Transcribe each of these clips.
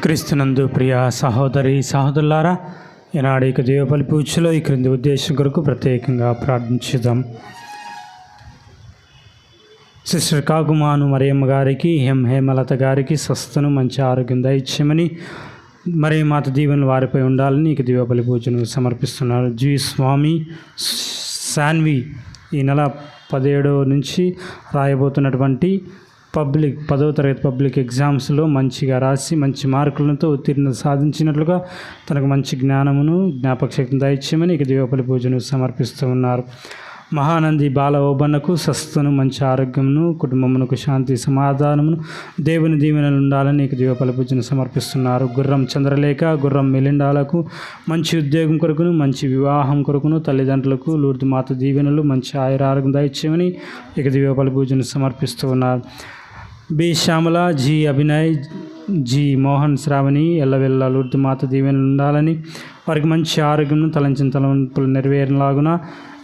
క్రీస్తునందు ప్రియ సహోదరి సహోదరులారా, ఈనాడు ఇక దేవపల్లి పూజలో ఈ క్రింది ఉద్దేశం కొరకు ప్రత్యేకంగా ప్రార్థించుదాం. సిస్టర్ కాకుమాను మరియమ్మ గారికి, హేమలత గారికి స్వస్థను మంచి ఆరోగ్యం దయచేయమని, మరి మాత దీవెనలు వారిపై ఉండాలని ఇక దేవపల్లి పూజను సమర్పిస్తున్నారు. జీ స్వామి శాన్వి ఈ నెల 17 నుంచి రాయబోతున్నటువంటి 10వ తరగతి పబ్లిక్ ఎగ్జామ్స్లో మంచిగా రాసి మంచి మార్కులతో ఉత్తీర్ణత సాధించినట్లుగా తనకు మంచి జ్ఞానమును జ్ఞాపక శక్తిని దయచేయమని ఇక దేవపల్లి పూజను సమర్పిస్తూ ఉన్నారు. మహానంది బాల ఓబన్నకు స్వస్థను మంచి ఆరోగ్యమును కుటుంబమునకు శాంతి సమాధానమును దేవుని దీవెనలు ఉండాలని ఇక దేవపల్లి పూజను సమర్పిస్తున్నారు. గుర్రం చంద్రలేఖ, గుర్రం మెలిండాలకు మంచి ఉద్యోగం కొరకును మంచి వివాహం కొరకును తల్లిదండ్రులకు లూర్దు మాత దీవెనలు మంచి ఆరోగ్యం దయచేయమని ఇక దేవపల్లి పూజను సమర్పిస్తూ ఉన్నారు. B Shyamala, G Abhinay, G Mohan Sravani ఎల్లవెల్ల లూర్దు మాత దీవెనలు ఉండాలని, వారికి మంచి ఆరోగ్యం తలంచిన తలంపులు నెరవేరేలాగున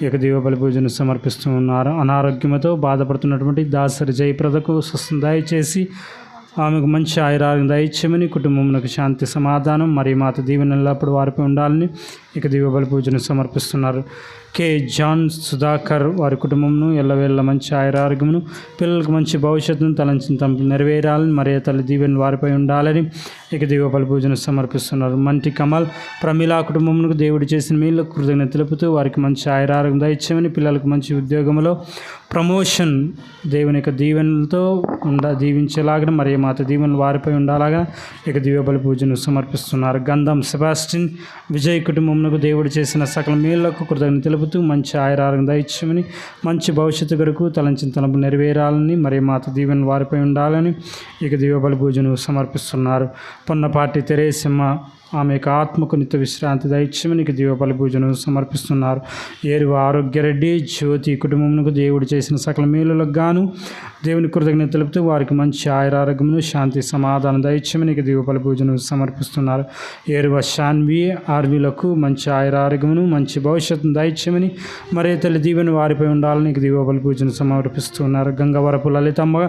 ఇక దేవపల్లి పూజను సమర్పిస్తూ ఉన్నారు. అనారోగ్యంతో బాధపడుతున్నటువంటి దాసరి జయప్రదకు స్వస్థం దయచేసి ఆమెకు మంచి ఆరోగ్యం దయచేయమని, కుటుంబమునకు శాంతి సమాధానం మరియు మాత దీవెన ఎల్లప్పుడు వారిపై ఉండాలని ఇక దేవపల్లి పూజను సమర్పిస్తున్నారు. కె జాన్ సుధాకర్ వారి కుటుంబమును ఎల్లవేళ్ళ మంచి ఆరోగ్యమును, పిల్లలకు మంచి భవిష్యత్తును తలంచిన తలంపులు నెరవేరాలని మరియు తల్లి దీవెన వారిపై ఉండాలని ఇక దేవపల్లి పూజను సమర్పిస్తున్నారు. మంటి కమల్, ప్రమిళ కుటుంబమునకు దేవుడు చేసిన మేలు కృతజ్ఞత తెలుపుతూ వారికి మంచి ఆరోగ్యం దయచేయమని, పిల్లలకు మంచి ఉద్యోగంలో ప్రమోషన్ దేవుని యొక్క దీవెనలతో దీవించేలాగా మరియు మాత దీవెనలు వారిపై ఉండాలాగా ఇక దేవపల్లి పూజను సమర్పిస్తున్నారు. గంధం సెబాస్టిన్ విజయ్ కుటుంబమునకు దేవుడు చేసిన సకల మేలులకు కృతజ్ఞత తెలుపుతూ మంచి ఆరోగ్యం దయచేయమని, మంచి భవిష్యత్తు కొరకు తలంచిన తలంపులు నెరవేరాలని మరియు మాత దీవెనలు వారిపై ఉండాలని ఇక దేవపల్లి పూజను సమర్పిస్తున్నారు. పొన్నపాటి తెరేసమ్మ ఆమె యొక్క ఆత్మకు నిత్య విశ్రాంతి దయచేయమని ఇక దేవపల్లి పూజను సమర్పిస్తున్నారు. ఏరువ ఆరోగ్యరెడ్డి, జ్యోతి కుటుంబమునకు దేవుడు చేసిన సకల మేలులకు గాను దేవుని కృతజ్ఞత తెలుపుతూ వారికి మంచి ఆరోగ్యమును శాంతి సమాధానం దయచేయమని ఇక దేవపల్లి పూజను సమర్పిస్తున్నారు. ఏరువ శాన్వి ఆర్వీలకు మంచి ఆరోగ్యమును మంచి భవిష్యత్తును దయచేయమని, మరే తల్లి దీవెన వారిపై ఉండాలని ఇక దేవపల్లి పూజను సమర్పిస్తున్నారు. గంగవరపు లలితమ్మ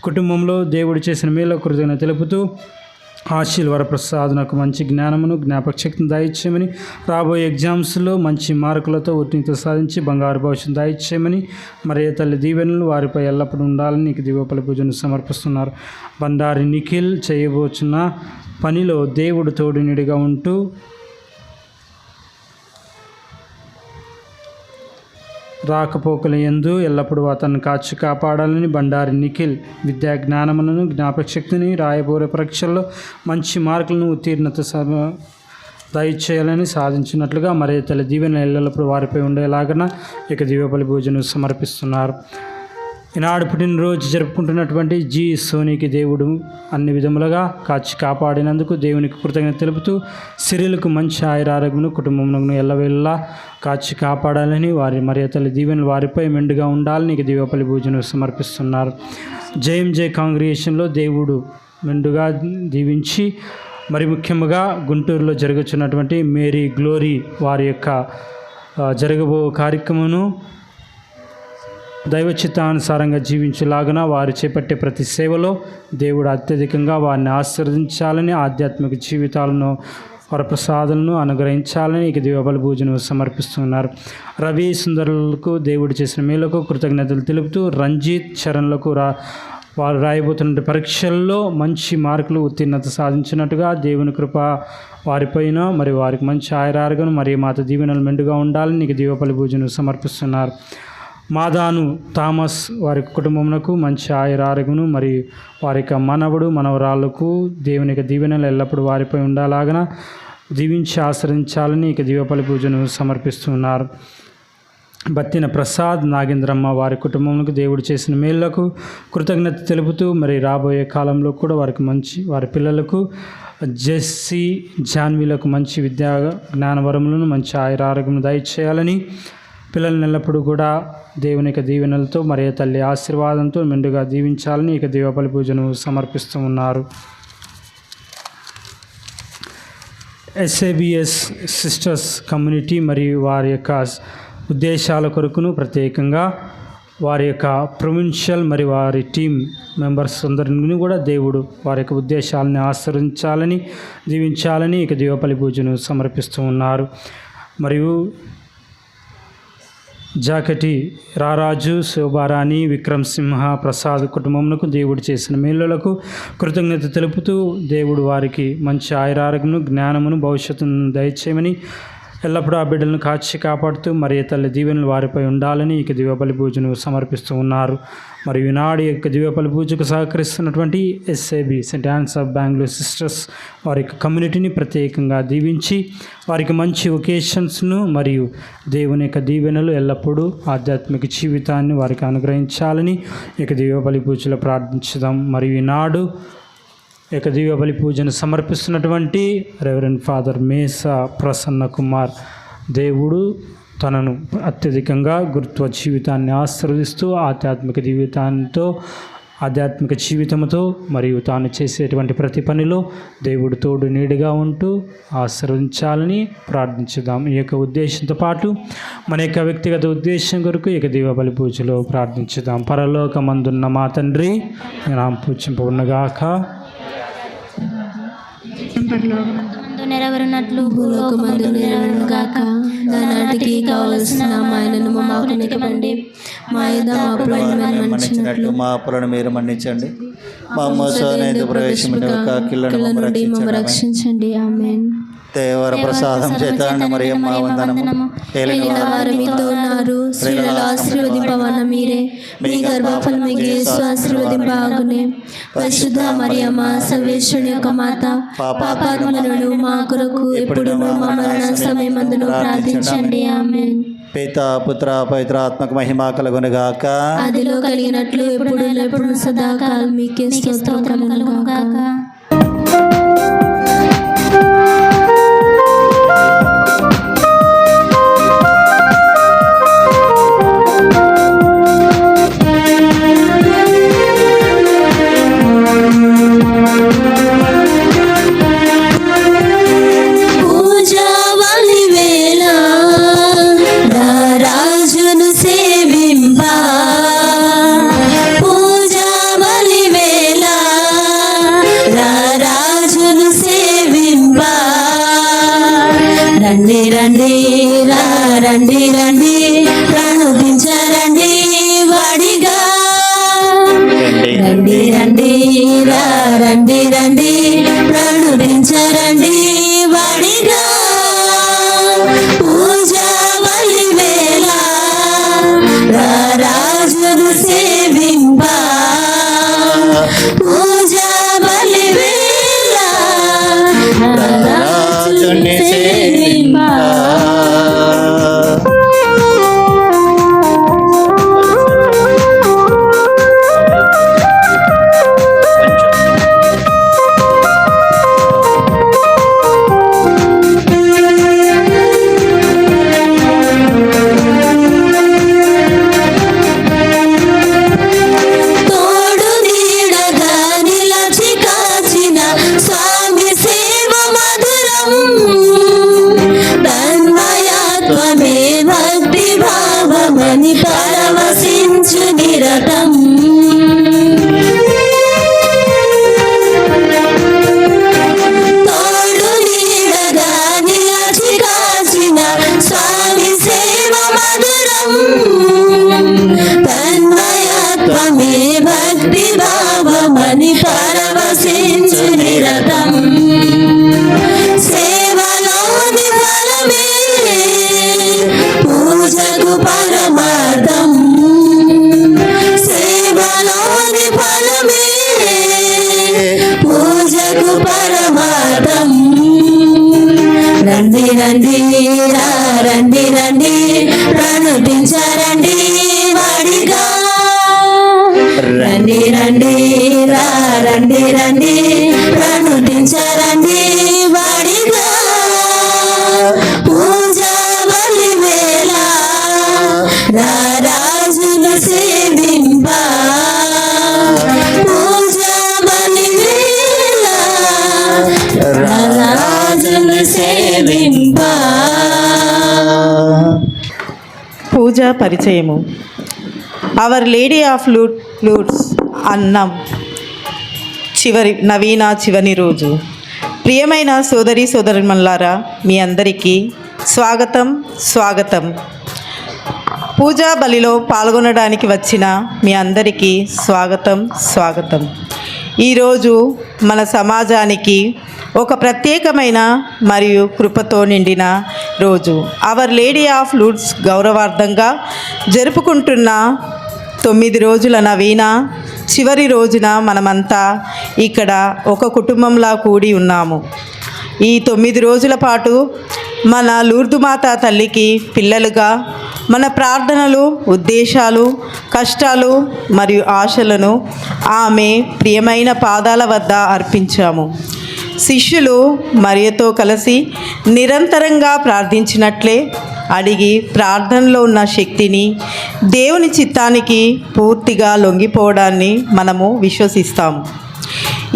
కుటుంబంలో దేవుడు చేసిన మేలు కృతజ్ఞత తెలుపుతూ ఆశీల్ వరప్రసాద్నకు మంచి జ్ఞానమును జ్ఞాపక శక్తిని దయచేయమని, రాబోయే ఎగ్జామ్స్లో మంచి మార్కులతో ఉత్తీర్ణత సాధించి బంగారు భవిష్యత్తు దయచేయమని, మరియు తల్లి దీవెనలు వారిపై ఎల్లప్పుడూ ఉండాలని ఇక దేవపల్లి పూజను సమర్పిస్తున్నారు. బండారి నిఖిల్ చేయబోచున్న పనిలో దేవుడు తోడునిడిగా ఉంటూ రాకపోకల యందు ఎల్లప్పుడూ అతన్ని కాచి కాపాడాలని, బండారి నిఖిల్ విద్యా జ్ఞానములను జ్ఞాపక శక్తిని రాయబోయే పరీక్షల్లో మంచి మార్కులను ఉత్తీర్ణత దయచేయాలని సాధించినట్లుగా మరియు తల్లి దీవెన ఎల్లప్పుడూ వారిపై ఉండేలాగా ఇక దేవపల్లి పూజను సమర్పిస్తున్నారు. ఈనాడు పుట్టినరోజు జరుపుకుంటున్నటువంటి జి సోనీకి దేవుడు అన్ని విధములుగా కాచి కాపాడినందుకు దేవునికి కృతజ్ఞత తెలుపుతూ సిరిలకు మంచి ఆరోగ్యమును కుటుంబమును ఎల్లవేళలా కాచి కాపాడాలని, వారి మరియు తల్లి దీవెనలు వారిపై మెండుగా ఉండాలని ఇక దేవపల్లి పూజను సమర్పిస్తున్నారు. జే కాంగ్రిగేషన్లో దేవుడు మెండుగా దీవించి, మరి ముఖ్యంగా గుంటూరులో జరుగుతున్నటువంటి మేరీ గ్లోరీ వారి యొక్క జరగబో కార్యక్రమమును దైవ చిత్తానుసారంగా జీవించేలాగున వారు చేపట్టే ప్రతి సేవలో దేవుడు అత్యధికంగా వారిని ఆశీర్వదించాలని, ఆధ్యాత్మిక జీవితాలను వరప్రసాదాలను అనుగ్రహించాలని ఇక దేవపల్లి పూజను సమర్పిస్తున్నారు. రవి సుందరులకు దేవుడు చేసిన మేలుకు కృతజ్ఞతలు తెలుపుతూ రంజిత్ చరణ్లకు వారు రాయబోతున్న పరీక్షల్లో మంచి మార్కులు ఉత్తీర్ణత సాధించినట్టుగా దేవుని కృప వారిపైన మరియు వారికి మంచి ఆరోగ్యం మరియు మాత దీవెనలు మెండుగా ఉండాలని ఇక దేవపల్లి పూజను సమర్పిస్తున్నారు. మాదాను థామస్ వారి కుటుంబమునకు మంచి ఆరోగ్యమును మరియు వారి యొక్క మనవడు మనవరాళ్లకు దేవుని యొక్క దీవెనలు ఎల్లప్పుడూ వారిపై ఉండాలాగన దీవించి ఆశ్రయించాలని ఇక దేవపల్లి పూజను సమర్పిస్తున్నారు. బత్తిన ప్రసాద్ నాగేంద్రమ్మ వారి కుటుంబములకు దేవుడు చేసిన మేళ్లకు కృతజ్ఞత తెలుపుతూ మరి రాబోయే కాలంలో కూడా వారి పిల్లలకు జెస్సీ జాన్వీలకు మంచి విద్యా జ్ఞానవరములను మంచి ఆరోగ్యం దయచేయాలని, పిల్లలను ఎల్లప్పుడూ కూడా దేవుని యొక్క దీవెనలతో మరియు తల్లి ఆశీర్వాదంతో మెండుగా దీవించాలని ఇక దేవపల్లి పూజను సమర్పిస్తూ ఉన్నారు. ఎస్ఏబిఎస్ సిస్టర్స్ కమ్యూనిటీ మరియు వారి యొక్క ఉద్దేశాల కొరకును ప్రత్యేకంగా వారి యొక్క ప్రొవిన్షియల్ మరియు వారి టీం మెంబర్స్ అందరిని కూడా దేవుడు వారి యొక్క ఉద్దేశాలని ఆచరించాలని దీవించాలని ఇక దీవబలి పూజను సమర్పిస్తూ ఉన్నారు. మరియు జాకటి రారాజు, శోభారాణి, విక్రమ్ సింహ ప్రసాద్ కుటుంబమునకు దేవుడు చేసిన మేలులకు కృతజ్ఞత తెలుపుతూ దేవుడు వారికి మంచి ఆయురారోగ్యమును, జ్ఞానమును, భవిష్యత్తును దయచేయమని, ఎల్లప్పుడూ ఆ బిడ్డలను కాచి కాపాడుతూ మరి తల్లి దీవెనలు వారిపై ఉండాలని ఇక దివ్యబలి పూజను సమర్పిస్తూ ఉన్నారు. మరియు ఈనాడు యొక్క దివ్యబలి పూజకు సహకరిస్తున్నటువంటి SAB saint Ann's of Bengaluru sisters వారి యొక్క కమ్యూనిటీని ప్రత్యేకంగా దీవించి వారికి మంచి ఒకేషన్స్ను మరియు దేవుని యొక్క దీవెనలు ఎల్లప్పుడూ ఆధ్యాత్మిక జీవితాన్ని వారికి అనుగ్రహించాలని ఇక దివ్యబలి పూజలో ప్రార్థించుదాం. మరియు ఈనాడు ఇక దివ్యబలి పూజను సమర్పిస్తున్నటువంటి రెవరెండ్ ఫాదర్ మేసా ప్రసన్న కుమార్, దేవుడు తనను అత్యధికంగా గురుత్వ జీవితాన్ని ఆశీర్వదిస్తూ ఆధ్యాత్మిక జీవితంతో మరియు తాను చేసేటువంటి ప్రతి పనిలో దేవుడు తోడు నీడిగా ఉంటూ ఆశీర్వదించాలని ప్రార్థించుదాం. ఈ యొక్క ఉద్దేశంతో పాటు మన యొక్క వ్యక్తిగత ఉద్దేశం కొరకు ఇక దివ్యబలి పూజలో ప్రార్థించుదాం. పరలోకమందున్న మా తండ్రి, నీ నామం పూజింపబడునుగాక, నెరవేరునట్లు భూలోకమందు నెరవేరునుగాక. నానాటికి కావలసిన మాయలను మాకు నిలబండి, మా మన్నించినట్లు మా అప్పులను మీరు మన్నించండి, మా మోసంలో ప్రవేశించండి, రక్షించండి. ఆమేన్. దేవర ప్రసాదం చేత మరియమ్మ వందనము. మీతో ఉన్నారు, స్త్రీలలో ఆశీర్వదింపవన్న మీరే, మీ గర్భఫలముకి యేసు ఆశీర్వదింపగునే. పరిశుద్ధ మరియమ్మ సర్వేశ్వరుని యొక్క మాత, పాపాత్ములను మా కొరకు ఎప్పుడును మా మరణ సమయమందును ప్రార్థించండి. ఆమేన్. పిత పుత్ర పవిత్ర ఆత్మకు మహిమ కలుగునుగాక. ఆదిలో కలిగినట్లు ఎప్పుడు సదాకాలం మీకే స్తోత్రం కలుగునుగాక. రండి రండి ప్రార్థించరండి వాడిగా, రండి రండి రండి రండి ప్రార్థించరండి వాడిగా. పూజా బలి వేళ రాజును సేవింప, పూజా బలి వేళ రాజును సేవింప. పరవశించు నిరతం, తోడు నీడగా నిలచి కాచిన స్వామి సేవ మధురం. తన్మయత్వమే భక్తి భావమని పరవశించు నిరతం. సేవలోని ఫలమే పూజకు పరమార్థం, సేవలోని ఫలమే పూజకు పరమార్థం. రండి రండి రండి రండి ప్రణుతించరండి వాడిగా, రండి రండి రండి రండి ప్రణుతించరండి వాడిగా. పూజా బలి వేళ రాజును సేవింప, పూజా బలి వేళ రాజును సేవింప. పూజా పరిచయము. అవర్ లేడీ ఆఫ్ లూట్స్ అన్నం నవీన చివరి రోజు. ప్రియమైన సోదరి సోదరుమల్లారా, మీ అందరికీ స్వాగతం. పూజా బలిలో పాల్గొనడానికి వచ్చిన మీ అందరికీ స్వాగతం. ఈరోజు మన సమాజానికి ఒక ప్రత్యేకమైన మరియు కృపతో నిండిన రోజు. అవర్ లేడీ ఆఫ్ లూట్స్ గౌరవార్థంగా జరుపుకుంటున్న 9 రోజుల నవీన చివరి రోజున మనమంతా ఇక్కడ ఒక కుటుంబంలా కూడి ఉన్నాము. ఈ 9 రోజుల పాటు మన లూర్దుమాత తల్లికి పిల్లలుగా మన ప్రార్థనలు, ఉద్దేశాలు, కష్టాలు మరియు ఆశలను ఆమె ప్రియమైన పాదాల వద్ద అర్పించాము. శిష్యులు మరియతో కలిసి నిరంతరంగా ప్రార్థించినట్లే అడిగి ప్రార్థనలో ఉన్న శక్తిని, దేవుని చిత్తానికి పూర్తిగా లొంగిపోవడాన్ని మనము విశ్వసిస్తాము.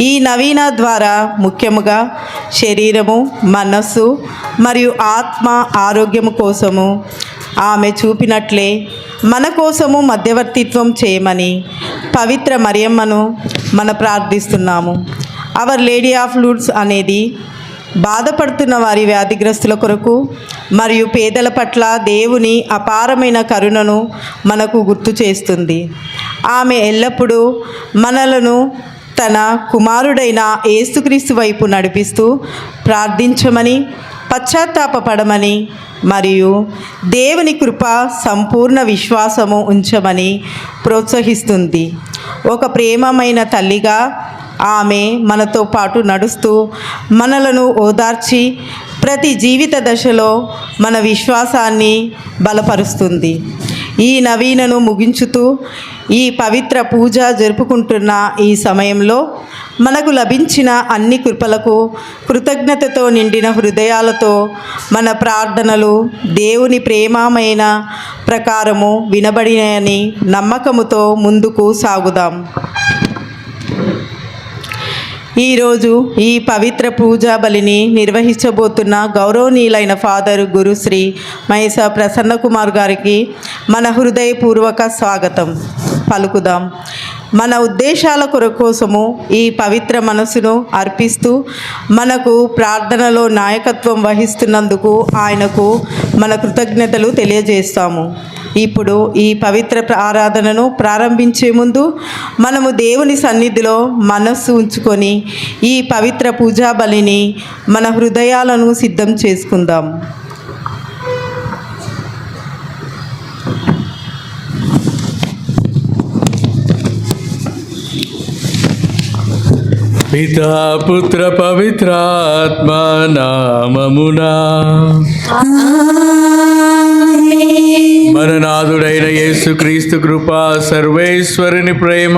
ఈ నవీన ద్వారా ముఖ్యముగా శరీరము, మనస్సు మరియు ఆత్మ ఆరోగ్యము కోసము ఆమె చూపినట్లే మన కోసము మధ్యవర్తిత్వం చేయమని పవిత్ర మరియమ్మను మన ప్రార్థిస్తున్నాము. అవర్ లేడీ ఆఫ్ లూట్స్ అనేది బాధపడుతున్న వారి వ్యాధిగ్రస్తుల కొరకు మరియు పేదల పట్ల దేవుని అపారమైన కరుణను మనకు గుర్తు చేస్తుంది. ఆమె ఎల్లప్పుడూ మనలను తన కుమారుడైన యేసుక్రీస్తు వైపు నడిపిస్తూ ప్రార్థించమని, పశ్చాత్తాపపడమని మరియు దేవుని కృప సంపూర్ణ విశ్వాసము ఉంచమని ప్రోత్సహిస్తుంది. ఒక ప్రేమమైన తల్లిగా ఆమె మనతో పాటు నడుస్తూ మనలను ఓదార్చి ప్రతి జీవిత దశలో మన విశ్వాసాన్ని బలపరుస్తుంది. ఈ నవీనను ముగించుతూ ఈ పవిత్ర పూజ జరుపుకుంటున్న ఈ సమయంలో మనకు లభించిన అన్ని కృపలకు కృతజ్ఞతతో నిండిన హృదయాలతో మన ప్రార్థనలు దేవుని ప్రేమమైన ప్రకారము వినబడినాయని నమ్మకముతో ముందుకు సాగుదాం. ఈరోజు ఈ పవిత్ర పూజా బలిని నిర్వహించబోతున్న గౌరవనీయులైన ఫాదర్ గురుశ్రీ మహేశ ప్రసన్న కుమార్ గారికి మన హృదయపూర్వక స్వాగతం పలుకుదాం. మన ఉద్దేశాల కోసము ఈ పవిత్ర మనసును అర్పిస్తూ మనకు ప్రార్థనలో నాయకత్వం వహిస్తున్నందుకు ఆయనకు మన కృతజ్ఞతలు తెలియజేస్తాము. ఇప్పుడు ఈ పవిత్ర ఆరాధనను ప్రారంభించే ముందు మనము దేవుని సన్నిధిలో మనస్సు ఉంచుకొని ఈ పవిత్ర పూజా బలిని మన హృదయాలను సిద్ధం చేసుకుందాం. పితా పుత్ర పవిత్రాత్మ నామమునా మననాథుడైన యేసుక్రీస్తు కృప, సర్వేశ్వరుని ప్రేమ,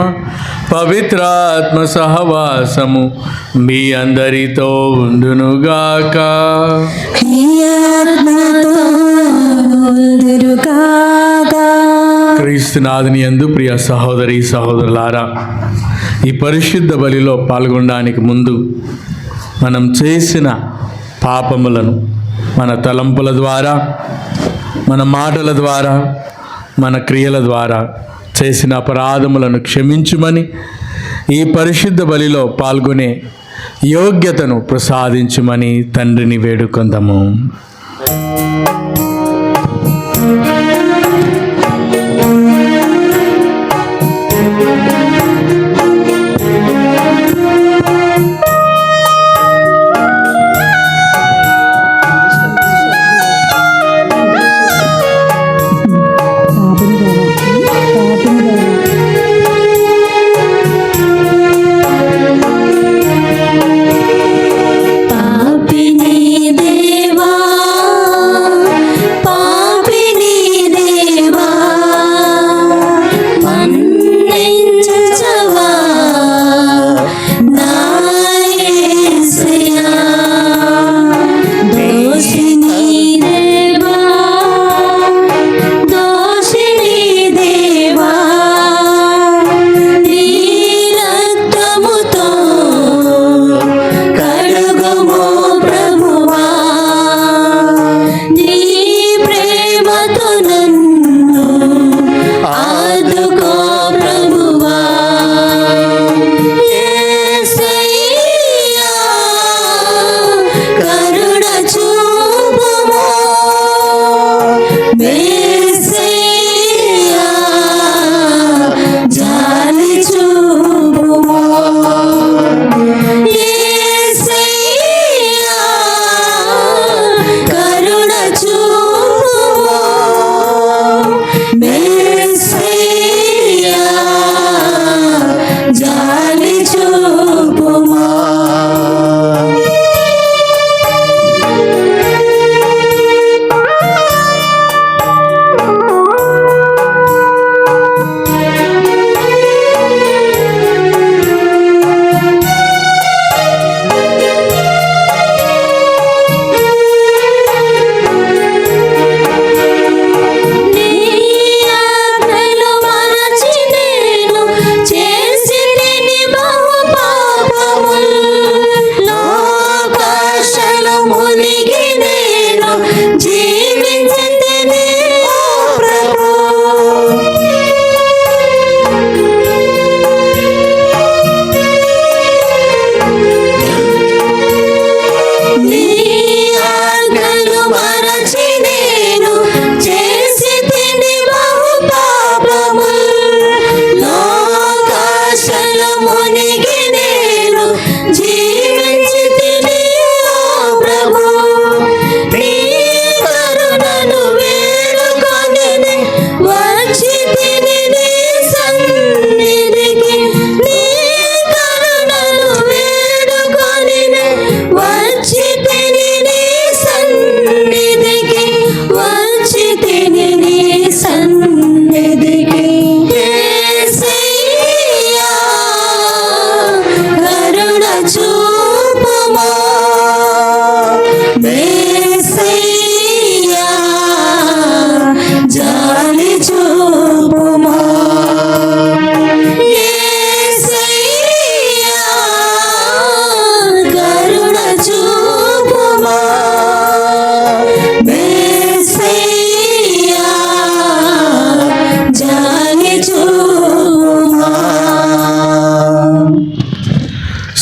పవిత్రాత్మ సహవాసము మీ అందరితో ఉండునుగాక. క్రీస్తునాథుని యందు ప్రియ సహోదరి సహోదరులారా, ఈ పరిశుద్ధ బలిలో పాల్గొనడానికి ముందు మనం చేసిన పాపములను మన తలంపుల ద్వారా, మన మాటల ద్వారా, మన క్రియల ద్వారా చేసిన అపరాధములను క్షమించుమని, ఈ పరిశుద్ధ బలిలో పాల్గొనే యోగ్యతను ప్రసాదించుమని తండ్రిని వేడుకొందాము. పాపిని దేవా మెస్సయ్యా జాలి చూపుమా.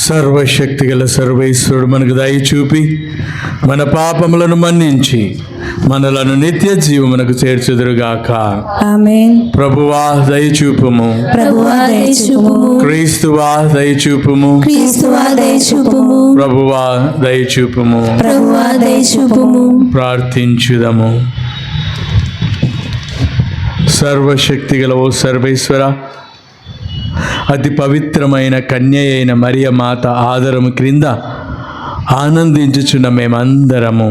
సర్వశక్తి గల సర్వేశ్వరుడు మనకు దయ చూపి మన పాపములను మన్నించి మనలను నిత్య జీవమునకు చేర్చుదురుగాక. ఆమేన్. ప్రభువా దయచూపుము. ప్రభువా దయచూపుము. క్రీస్తువా దయచూపుము. క్రీస్తువా దయచూపుము. ప్రభువా దయచూపుము. ప్రభువా దయచూపుము. ప్రార్థించుదము. సర్వశక్తి గల ఓ సర్వేశ్వర, అతి పవిత్రమైన కన్య అయిన మరియ మాత ఆదరము క్రింద ఆనందించుచున్న మేమందరము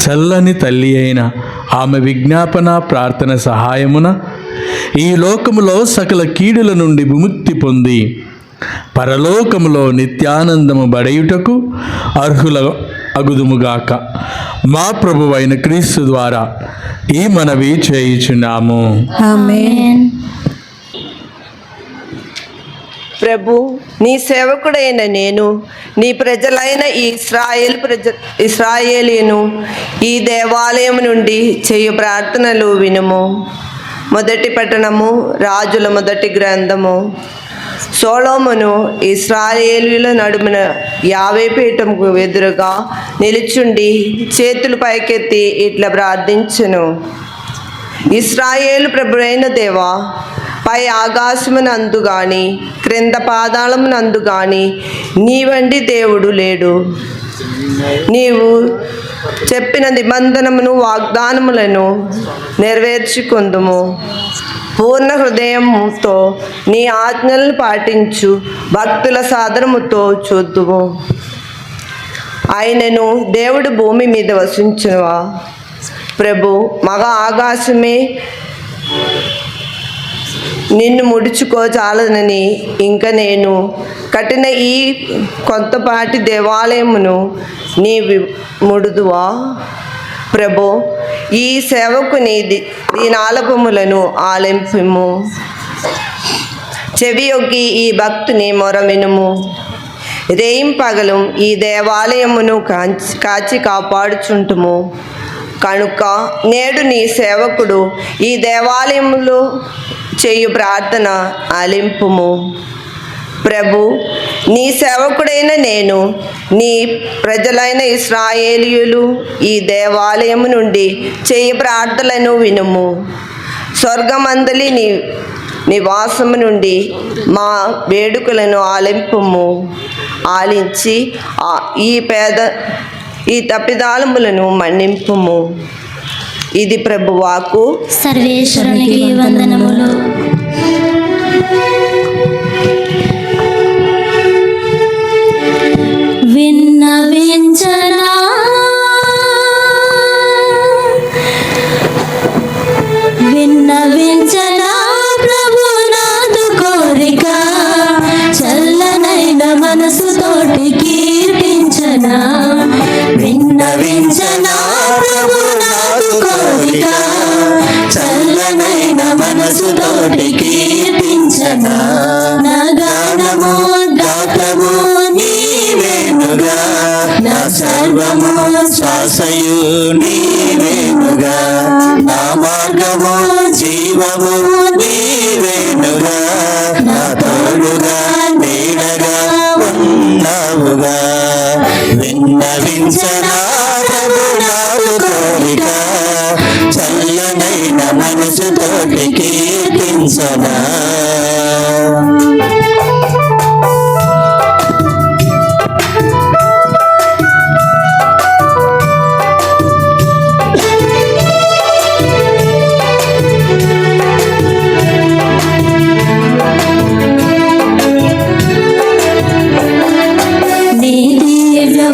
చల్లని తల్లి అయిన ఆమె విజ్ఞాపన ప్రార్థన సహాయమున ఈ లోకములో సకల కీడుల నుండి విముక్తి పొంది పరలోకములో నిత్యానందము బడయుటకు అర్హుల అగుదుముగాక. మా ప్రభువైన క్రీస్తు ద్వారా ఈ మనవి చేయుచున్నాము. ఆమేన్. ప్రభు, నీ సేవకుడైన నేను నీ ప్రజలైన ఈ ఇశ్రాయేలీను ఈ దేవాలయం నుండి చేయు ప్రార్థనలు వినుము. మొదటి పట్టణము, రాజుల మొదటి గ్రంథము. సొలొమోను ఇశ్రాయేలీయుల నడుమున యావే పీఠముకు ఎదురుగా నిలుచుండి చేతులు పైకెత్తి ఇట్లా ప్రార్థించెను. ఇశ్రాయేలు ప్రభువైన దేవా, పై ఆకాశమునందు గాని క్రింద పాతాళమునందు గాని నీ వంటి దేవుడు లేడు. నీవు చెప్పిన నిబంధనమును వాగ్దానములను నెరవేర్చుకుందుము. పూర్ణ హృదయముతో నీ ఆజ్ఞలను పాటించు భక్తుల సాధనముతో చూద్దుము. ఆయనను దేవుడు భూమి మీద వసించువా? ప్రభు, మగ ఆకాశమే నిన్ను ముడుచుకోచాలనని ఇంక నేను కట్టిన ఈ కొంతపాటి దేవాలయమును నీ ముడుదువా? ప్రభు, ఈ సేవకుని దీనాలపములను ఆలింపుము. చెవియొగ్గి ఈ భక్తుని మొర వినుము. రేయింపగలు ఈ దేవాలయమును కాచి కాపాడుచుంటుము కనుక నేడు నీ సేవకుడు ఈ దేవాలయములో చేయు ప్రార్థన ఆలింపుము. ప్రభు, నీ సేవకుడైన నేను నీ ప్రజలైన ఇశ్రాయేలీయులు ఈ దేవాలయము నుండి చేయు ప్రార్థనలను వినుము. స్వర్గమందలి నీ నివాసము నుండి మా వేడుకలను ఆలింపుము. ఆలించి ఈ తప్పిదాలములను మన్నింపుము. ఇది ప్రభు వాక్కు. సర్వేశ్వరునికి వందనములు. విన్నవించనా విన్నవించనా ప్రభునాథు కోరిక, చల్లనైన మనసుతోటి కీర్తించనా. విన్నవించనా ప్రభునాథు కోరిక, చల్లనైన మనసుతోటి కీర్తించనా. నా గానము గాత్రము నీవేనుగా, నా సర్వము శ్వాసయు నీవేనుగా, నా మార్గము జీవము నీవేనుగా, నా తోడుగా నీడగా ఉన్నావుగా. విన్నవించనా ప్రభునాథు కోరిక, చల్లనైన మనసుతోటి కీర్తించనా.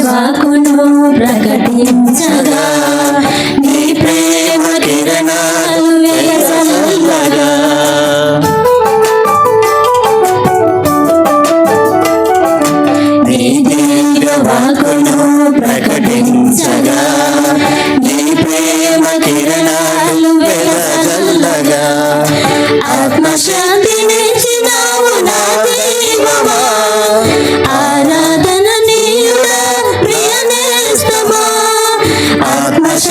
వాకును ప్రకటించగా, నీ ప్రేమ కిరణాలు వెదజల్లగా. నీ దివ్య వాకును ప్రకటించగా, నీ ప్రేమ కిరణాలు వెదజల్లగా. ఆత్మశాంతినిచ్చినావు నా దేవమా, ఆరాధన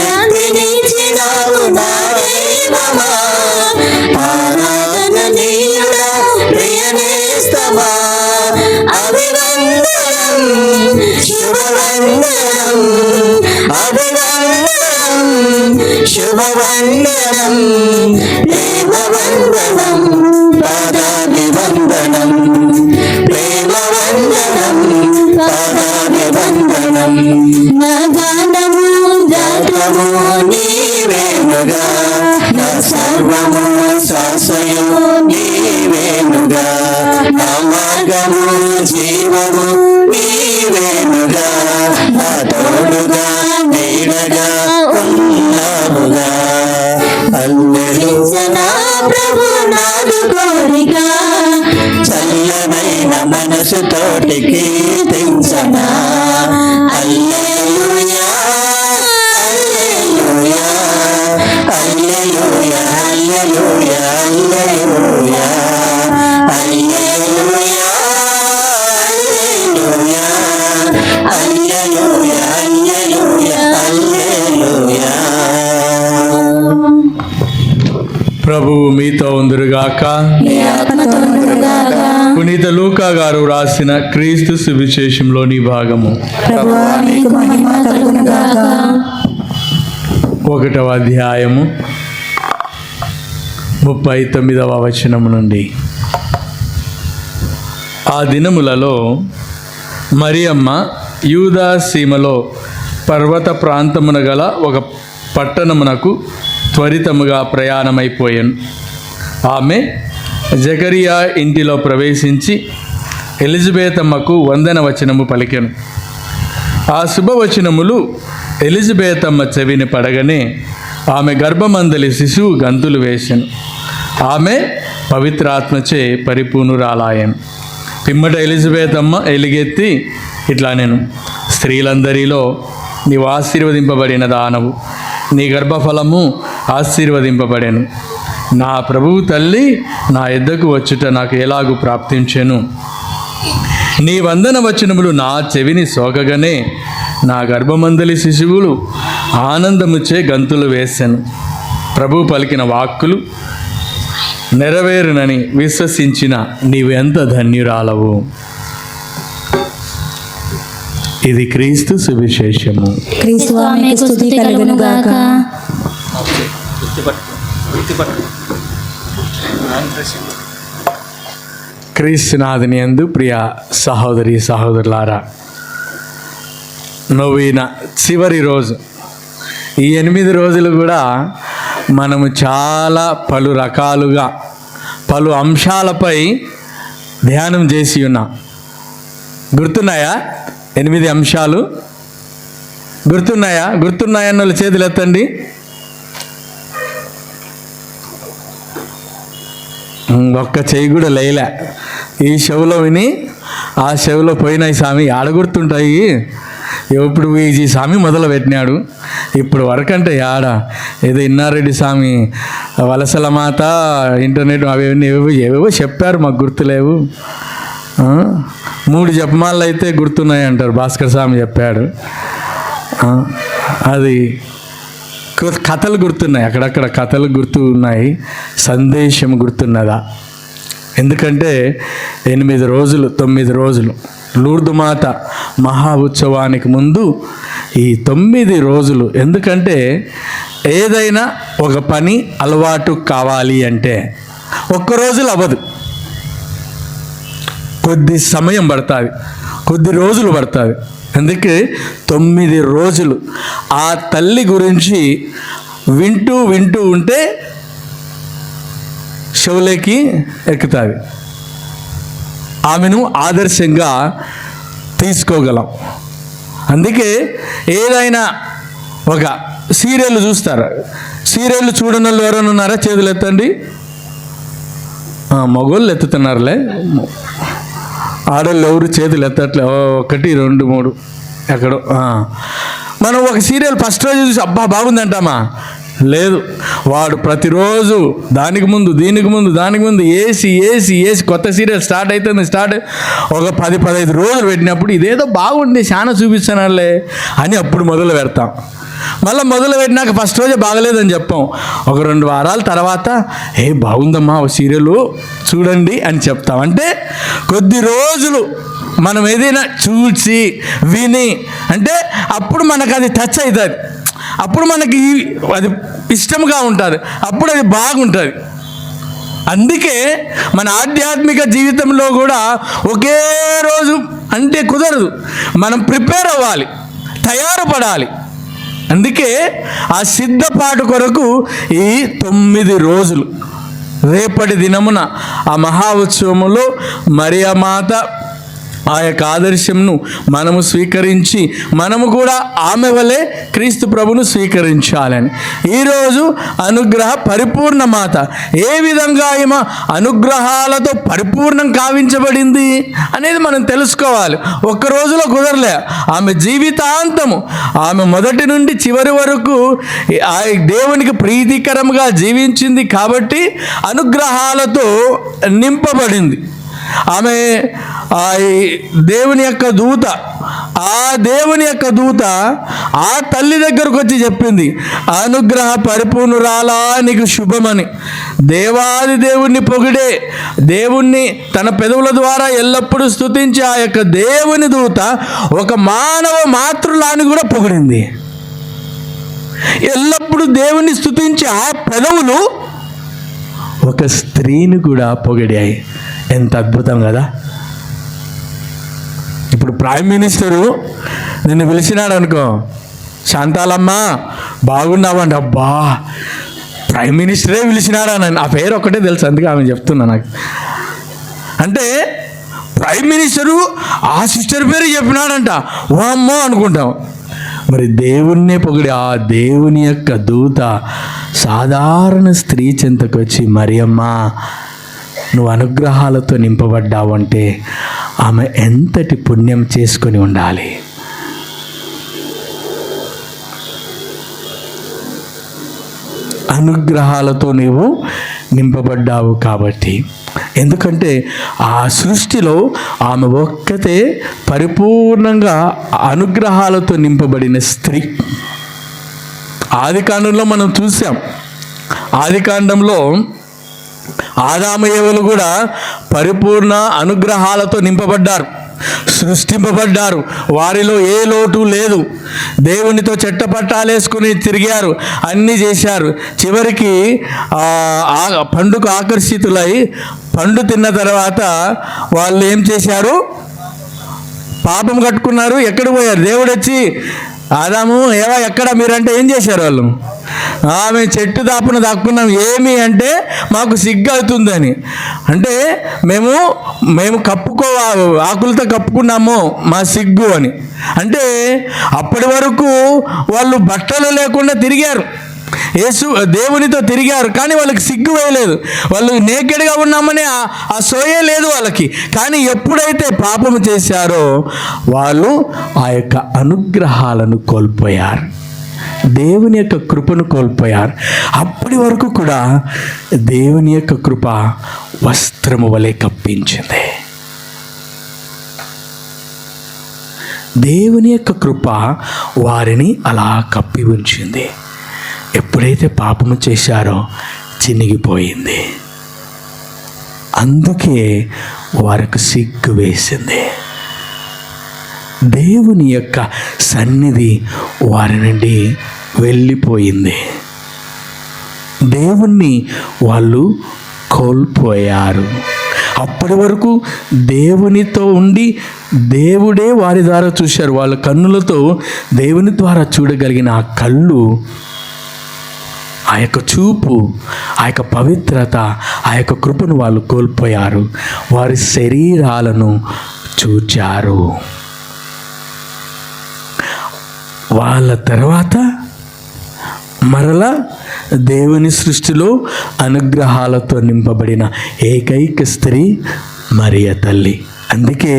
ఆత్మశాంతినిచ్చినావు నా దేవమా, ఆరాధన నీయుడా ప్రియనేస్తమా. అభివందనం శుభవందనం, అభివందనం శుభవందనం, ప్రేమవందనం పాదాభివందనం, ప్రేమవందనం పాదాభివందనం. నా గానము గాత్రము నీవేనుగా, నా సర్వము శ్వాసయు నీవేనుగా, నా మార్గము జీవము నీవేనుగా, నా తోడుగా నీడగా ఉన్నావుగా. హల్లెలూయా ప్రభునాథు కోరిక, చల్లనైన మనసుతోటి కీర్తించనా. హల్లెలూయా హల్లెలూయా హల్లెలూయా హల్లెలూయా హల్లెలూయా హల్లెలూయా హల్లెలూయా హల్లెలూయా హల్లెలూయా. ప్రభువు మీతో ఉందురుగాక. పునీత లూకా గారు రాసిన క్రీస్తు సువిశేషంలోని భాగము. 1వ అధ్యాయము 39వ వచనము నుండి. ఆ దినములలో మరియమ్మ యూదా సీమలో పర్వత ప్రాంతమున గల ఒక పట్టణమునకు త్వరితముగా ప్రయాణమైపోయాను. ఆమె జకరియా ఇంటిలో ప్రవేశించి ఎలిజబెతమ్మకు వందన వచనము పలికెను. ఆ శుభవచనములు ఎలిజబెతమ్మ చెవిని పడగనే ఆమె గర్భమందలి శిశువు గంతులు వేసెను. ఆమె పవిత్రాత్మచే పరిపూర్ణురాలాయను. పిమ్మట ఎలిజబెతమ్మ ఎలుగెత్తి ఇట్లా నేను, స్త్రీలందరిలో నీవు ఆశీర్వదింపబడిన దానవు, నీ గర్భఫలము ఆశీర్వదింపబడెను. నా ప్రభువు తల్లి నా యొద్దకు వచ్చుట నాకు ఎలాగూ ప్రాప్తించెను. నీ వందన వచనములు నా చెవిని సోకగానే నా గర్భమందలి శిశువులు ఆనందముచే గంతులు వేసెను. ప్రభు పలికిన వాక్కులు నెరవేరునని విశ్వసించిన నీవు ఎంత ధన్యురాలవు. ఇది క్రీస్తు సువిశేషము. క్రీస్తువానికి స్తుతి కలుగును గాక. క్రీస్తునాథుని యందు ప్రియ సహోదరి సహోదరులారా, నోవిన చివరి రోజు ఈ 8 రోజులు కూడా మనము చాలా పలు రకాలుగా పలు అంశాలపై ధ్యానం చేసి ఉన్నాం. గుర్తున్నాయా? 8 అంశాలు గుర్తున్నాయా? గుర్తున్నాయన్న వాళ్ళు చేతులు ఎత్తండి. ఒక్క చెయ్యి కూడా లేలే. ఈ చెవులో విని ఆ చెవులో పోయినాయి స్వామి, ఆడ గుర్తుంటాయి. ఇప్పుడు ఈ స్వామి మొదలు పెట్టినాడు, ఇప్పుడు వరకు అంటే ఆడ ఏదో ఇన్నారెడ్డి స్వామి, వలసల మాత, ఇంటర్నెట్ అవన్నీ ఏవేవో చెప్పారు, మాకు గుర్తులేవు. 3 జపమాలు అయితే గుర్తున్నాయి అంటారు, భాస్కర్ స్వామి చెప్పాడు. అది కథలు గుర్తున్నాయి, అక్కడక్కడ కథలు గుర్తు ఉన్నాయి, సందేశం గుర్తున్నదా? ఎందుకంటే 8 రోజులు 9 రోజులు లూర్దు మాత మహా ఉత్సవానికి ముందు ఈ 9 రోజులు. ఎందుకంటే ఏదైనా ఒక పని అలవాటు కావాలి అంటే ఒక్క రోజులు అవ్వదు, కొద్ది సమయం పడుతుంది, కొద్ది రోజులు పడుతుంది. అందుకే 9 రోజులు ఆ తల్లి గురించి వింటూ వింటూ ఉంటే చెవులకి ఎక్కుతుంది, ఆమెను ఆదర్శంగా తీసుకోగలం. అందుకే ఏదైనా ఒక సీరియల్ చూస్తారు, సీరియల్ చూడని వాళ్ళు ఎవరైనా ఉన్నారా? చేతులు ఎత్తండి. మగోళ్ళు ఎత్తుతున్నారులే, ఆడవాళ్ళు ఎవరు చేతులు ఎత్తట్లే. 1 2 3 ఎక్కడో. మనం ఒక సీరియల్ ఫస్ట్ రోజు చూసి అబ్బా బాగుందంటామా? లేదు, వాడు ప్రతిరోజు దానికి ముందు దీనికి ముందు దానికి ముందు ఏసి కొత్త సీరియల్ స్టార్ట్ అవుతుంది. ఒక 10-15 రోజులు పెట్టినప్పుడు ఇదేదో బాగుంది, చాలా చూపిస్తున్నానులే అని అప్పుడు మొదలు పెడతాం. మళ్ళీ మొదలు పెట్టినాక ఫస్ట్ రోజే బాగలేదని చెప్పాం. ఒక 2 వారాల తర్వాత బాగుందమ్మా ఓ సీరియల్ చూడండి అని చెప్తాం. అంటే కొద్ది రోజులు మనం ఏదైనా చూసి విని అంటే అప్పుడు మనకు అది టచ్ అవుతుంది, అప్పుడు మనకి అది ఇష్టంగా ఉంటుంది, అప్పుడు అది బాగుంటుంది. అందుకే మన ఆధ్యాత్మిక జీవితంలో కూడా ఒకే రోజు అంటే కుదరదు, మనం ప్రిపేర్ అవ్వాలి, తయారుపడాలి. అందుకే ఆ సిద్ధపాటు కొరకు ఈ 9 రోజులు. రేపటి దినమున ఆ మహా ఉత్సవములో మరియా మాత ఆ యొక్క ఆదర్శంను మనము స్వీకరించి మనము కూడా ఆమె వలె క్రీస్తు ప్రభును స్వీకరించాలని. ఈరోజు అనుగ్రహ పరిపూర్ణ మాత. ఏ విధంగా ఈమె అనుగ్రహాలతో పరిపూర్ణం కావించబడింది అనేది మనం తెలుసుకోవాలి. ఒక్క రోజులో కుదరలే, ఆమె జీవితాంతము, ఆమె మొదటి నుండి చివరి వరకు ఆ దేవునికి ప్రీతికరంగా జీవించింది కాబట్టి అనుగ్రహాలతో నింపబడింది. ఆమె దేవుని యొక్క దూత, ఆ దేవుని యొక్క దూత ఆ తల్లి దగ్గరకు వచ్చి చెప్పింది, అనుగ్రహ పరిపూర్ణురాలా నీకు శుభమని. దేవాది దేవుణ్ణి పొగిడే, దేవుణ్ణి తన పెదవుల ద్వారా ఎల్లప్పుడూ స్తుతించే ఆ యొక్క దేవుని దూత ఒక మానవ మాతృలాని కూడా పొగిడింది. ఎల్లప్పుడూ దేవుణ్ణి స్తుతించే ఆ పెదవులు ఒక స్త్రీని కూడా పొగిడాయి. ఎంత అద్భుతం కదా! ఇప్పుడు ప్రైమ్ మినిస్టరు నిన్ను పిలిచినాడు అనుకో, శాంతాలమ్మ బాగున్నావండి. అబ్బా, ప్రైమ్ మినిస్టరే పిలిచినాడా? ఆ పేరు ఒక్కటే తెలుసు, అందుకే ఆమె చెప్తున్నా నాకు. అంటే ప్రైమ్ మినిస్టరు ఆ సిస్టర్ పేరు చెప్పినాడంట, ఓ అమ్మో అనుకుంటాం. మరి దేవుణ్ణే పొగిడి ఆ దేవుని యొక్క దూత సాధారణ స్త్రీ చెంతకు వచ్చి, మరియమ్మ నువ్వు అనుగ్రహాలతో నింపబడ్డావు అంటే ఆమె ఎంతటి పుణ్యం చేసుకొని ఉండాలి. అనుగ్రహాలతో నీవు నింపబడ్డావు కాబట్టి. ఎందుకంటే ఆ సృష్టిలో ఆమె ఒక్కతే పరిపూర్ణంగా అనుగ్రహాలతో నింపబడిన స్త్రీ. ఆదికాండంలో మనం చూసాం, ఆదికాండంలో ఆదాము ఏవలు కూడా పరిపూర్ణ అనుగ్రహాలతో నింపబడ్డారు, సృష్టింపబడ్డారు. వారిలో ఏ లోటు లేదు. దేవునితో చెట్టపట్టాలేసుకుని తిరిగారు, అన్నీ చేశారు. చివరికి పండుకు ఆకర్షితులై పండు తిన్న తర్వాత వాళ్ళు ఏం చేశారు? పాపం కట్టుకున్నారు. ఎక్కడికి పోయారు? దేవుడు వచ్చి ఆదాము ఏవా ఎక్కడ మీరంటే ఏం చేశారు వాళ్ళు? మేము చెట్టు దాపున దాక్కున్నాం. ఏమి అంటే మాకు సిగ్గు అవుతుందని. అంటే మేము ఆకులతో కప్పుకున్నాము మా సిగ్గు అని. అంటే అప్పటి వరకు వాళ్ళు బట్టలు లేకుండా తిరిగారు, దేవునితో తిరిగారు, కానీ వాళ్ళకి సిగ్గు వేయలేదు. వాళ్ళు నేకెడ్గా ఉన్నామని ఆ సోయే లేదు వాళ్ళకి. కానీ ఎప్పుడైతే పాపము చేశారో వాళ్ళు ఆ యొక్క అనుగ్రహాలను కోల్పోయారు, దేవుని యొక్క కృపను కోల్పోయారు. అప్పటి వరకు కూడా దేవుని యొక్క కృప వస్త్రము వలె కప్పించింది. దేవుని యొక్క కృప వారిని అలా కప్పి ఉంచింది. ఎప్పుడైతే పాపము చేశారో చినిగిపోయింది. అందుకే వారికి సిగ్గు వేసింది. దేవుని యొక్క సన్నిధి వారి నుండి వెళ్ళిపోయింది. దేవుణ్ణి వాళ్ళు కోల్పోయారు. అప్పటి వరకు దేవునితో ఉండి దేవుడే వారి ద్వారా చూశారు. వాళ్ళ కన్నులతో దేవుని ద్వారా చూడగలిగిన ఆ కళ్ళు, ఆ యొక్క చూపు, ఆ యొక్క పవిత్రత, ఆ యొక్క కృపను వాళ్ళు కోల్పోయారు. వారి శరీరాలను చూచారు. వాళ్ళ తర్వాత మరలా దేవుని సృష్టిలో అనుగ్రహాలతో నింపబడిన ఏకైక స్త్రీ మరియ తల్లి. అందుకే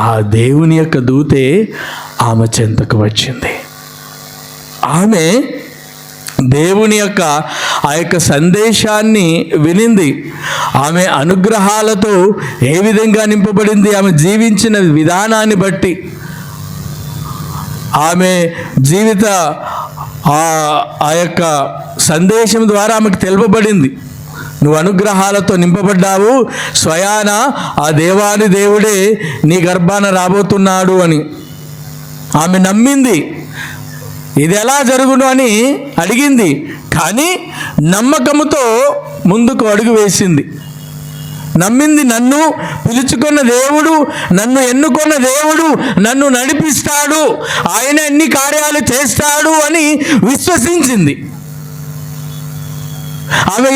ఆ దేవుని యొక్క దూతే ఆమె చెంతకు వచ్చింది. ఆమె దేవుని యొక్క ఆ యొక్క సందేశాన్ని వినింది. ఆమె అనుగ్రహాలతో ఏ విధంగా నింపబడింది, ఆమె జీవించిన విధానాన్ని బట్టి, ఆమె జీవిత ఆ యొక్క సందేశం ద్వారా ఆమెకు తెలుపబడింది. నువ్వు అనుగ్రహాలతో నింపబడ్డావు, స్వయాన ఆ దేవాది దేవుడే నీ గర్భాన రాబోతున్నాడు అని ఆమె నమ్మింది. ఇది ఎలా జరుగును అని అడిగింది, కానీ నమ్మకముతో ముందుకు అడుగు వేసింది. నమ్మింది, నన్ను పిలుచుకున్న దేవుడు, నన్ను ఎన్నుకున్న దేవుడు నన్ను నడిపిస్తాడు, ఆయన ఎన్ని కార్యాలు చేస్తాడు అని విశ్వసించింది. ఆమె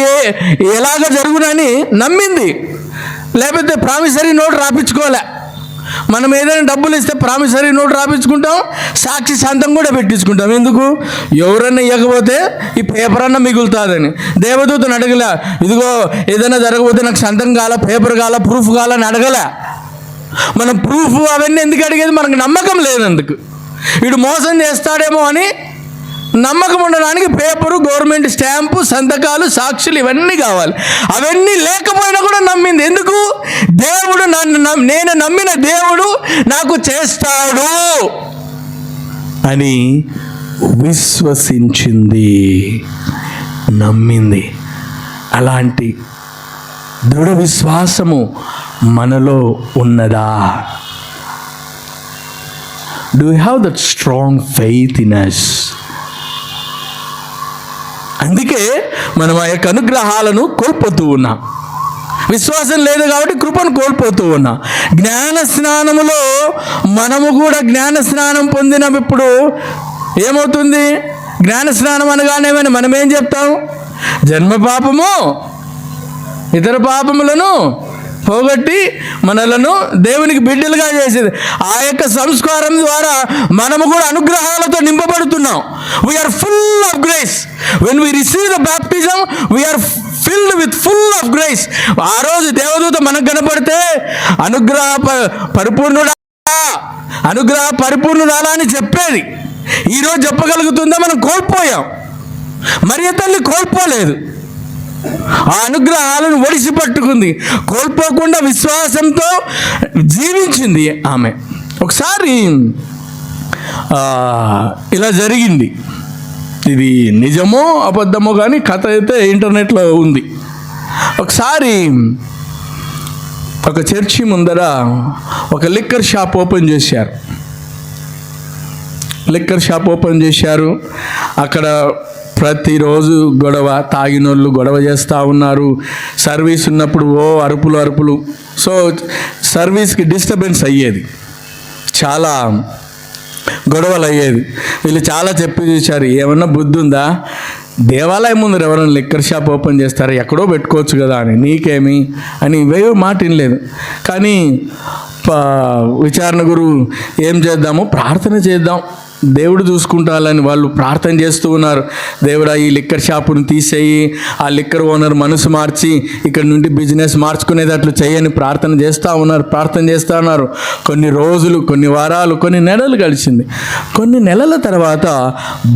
ఎలాగ జరుగునని నమ్మింది. లేకపోతే ప్రామిసరీ నోట్ రాపించుకోలే. మనం ఏదైనా డబ్బులు ఇస్తే ప్రామిసరీ నోట్ రాపించుకుంటాం, సాక్షి సంతం కూడా పెట్టించుకుంటాం. ఎందుకు? ఎవరన్నా ఇవ్వకపోతే ఈ పేపర్ అన్నా మిగులుతుందని. దేవదూతను అడగలే, ఇదిగో ఏదైనా జరగకపోతే నాకు సంతం కావాలా, పేపర్ కావాలా, ప్రూఫ్ కావాలని అడగలే. మనం ప్రూఫ్ అవన్నీ ఎందుకు అడిగేది? మనకు నమ్మకం లేనందుకు. వీడు మోసం చేస్తాడేమో అని నమ్మకం ఉండడానికి పేపరు, గవర్నమెంట్ స్టాంపు, సంతకాలు, సాక్షులు ఇవన్నీ కావాలి. అవన్నీ లేకపోయినా కూడా నమ్మింది. ఎందుకు? దేవుడు నేను నమ్మిన దేవుడు నాకు చేస్తాడు అని విశ్వసించింది, నమ్మింది. అలాంటి దృఢ విశ్వాసము మనలో ఉన్నదా? Do you have that strong faith in us? అందుకే మనం ఆ యొక్క అనుగ్రహాలను కోల్పోతూ ఉన్నాం. విశ్వాసం లేదు కాబట్టి కృపను కోల్పోతూ ఉన్నాం. జ్ఞాన స్నానములో మనము కూడా జ్ఞాన స్నానం పొందినప్పుడు ఏమవుతుంది? జ్ఞాన స్నానం అనగానే మనం ఏం చెప్తాం? జన్మ పాపము ఇతర పాపములను పోగొట్టి మనలను దేవునికి బిడ్డలుగా చేసేది. ఆ యొక్క సంస్కారం ద్వారా మనము కూడా అనుగ్రహాలతో నింపబడుతున్నాం. We are full of grace. When we receive the baptism we are filled with full of grace. ఆ రోజు దేవదూత మనకు కనపడితే అనుగ్రహ పరిపూర్ణురాలా అని చెప్పేది. ఈరోజు చెప్పగలుగుతుందా? మనం కోల్పోయాం. మరియ తల్లి కోల్పోలేదు, ఆ అనుగ్రహాలను ఒడిసి పట్టుకుంది, కోల్పోకుండా విశ్వాసంతో జీవించింది ఆమె. ఒకసారి ఇలా జరిగింది. ఇది నిజమో అబద్ధమో కానీ కథ అయితే ఇంటర్నెట్లో ఉంది. ఒకసారి ఒక చర్చి ముందర ఒక లిక్కర్ షాప్ ఓపెన్ చేశారు. అక్కడ ప్రతిరోజు గొడవ, తాగినోళ్ళు గొడవ చేస్తూ ఉన్నారు. సర్వీస్ ఉన్నప్పుడు అరుపులు. సో సర్వీస్కి డిస్టర్బెన్స్ అయ్యేది. చాలా గొడవలు అయ్యేది. వీళ్ళు చాలా చెప్పి చూశారు, ఏమన్నా బుద్ధి ఉందా, దేవాలయం ముందు ఎవరైనా లిక్కర్ షాప్ ఓపెన్ చేస్తారా, ఎక్కడో పెట్టుకోవచ్చు కదా అని, నీకేమి అని ఇవే మాట వినలేదు. కానీ విచారణ గురువు ఏం చేద్దాము, ప్రార్థన చేద్దాం, దేవుడు చూసుకుంటాలని వాళ్ళు ప్రార్థన చేస్తూ ఉన్నారు. దేవుడా ఈ లిక్కర్ షాపును తీసేయి, ఆ లిక్కర్ ఓనర్ మనసు మార్చి ఇక్కడ నుండి బిజినెస్ మార్చుకునేటట్లు చేయని ప్రార్థన చేస్తూ ఉన్నారు. కొన్ని రోజులు, కొన్ని వారాలు, కొన్ని నెలలు గడిచింది. కొన్ని నెలల తర్వాత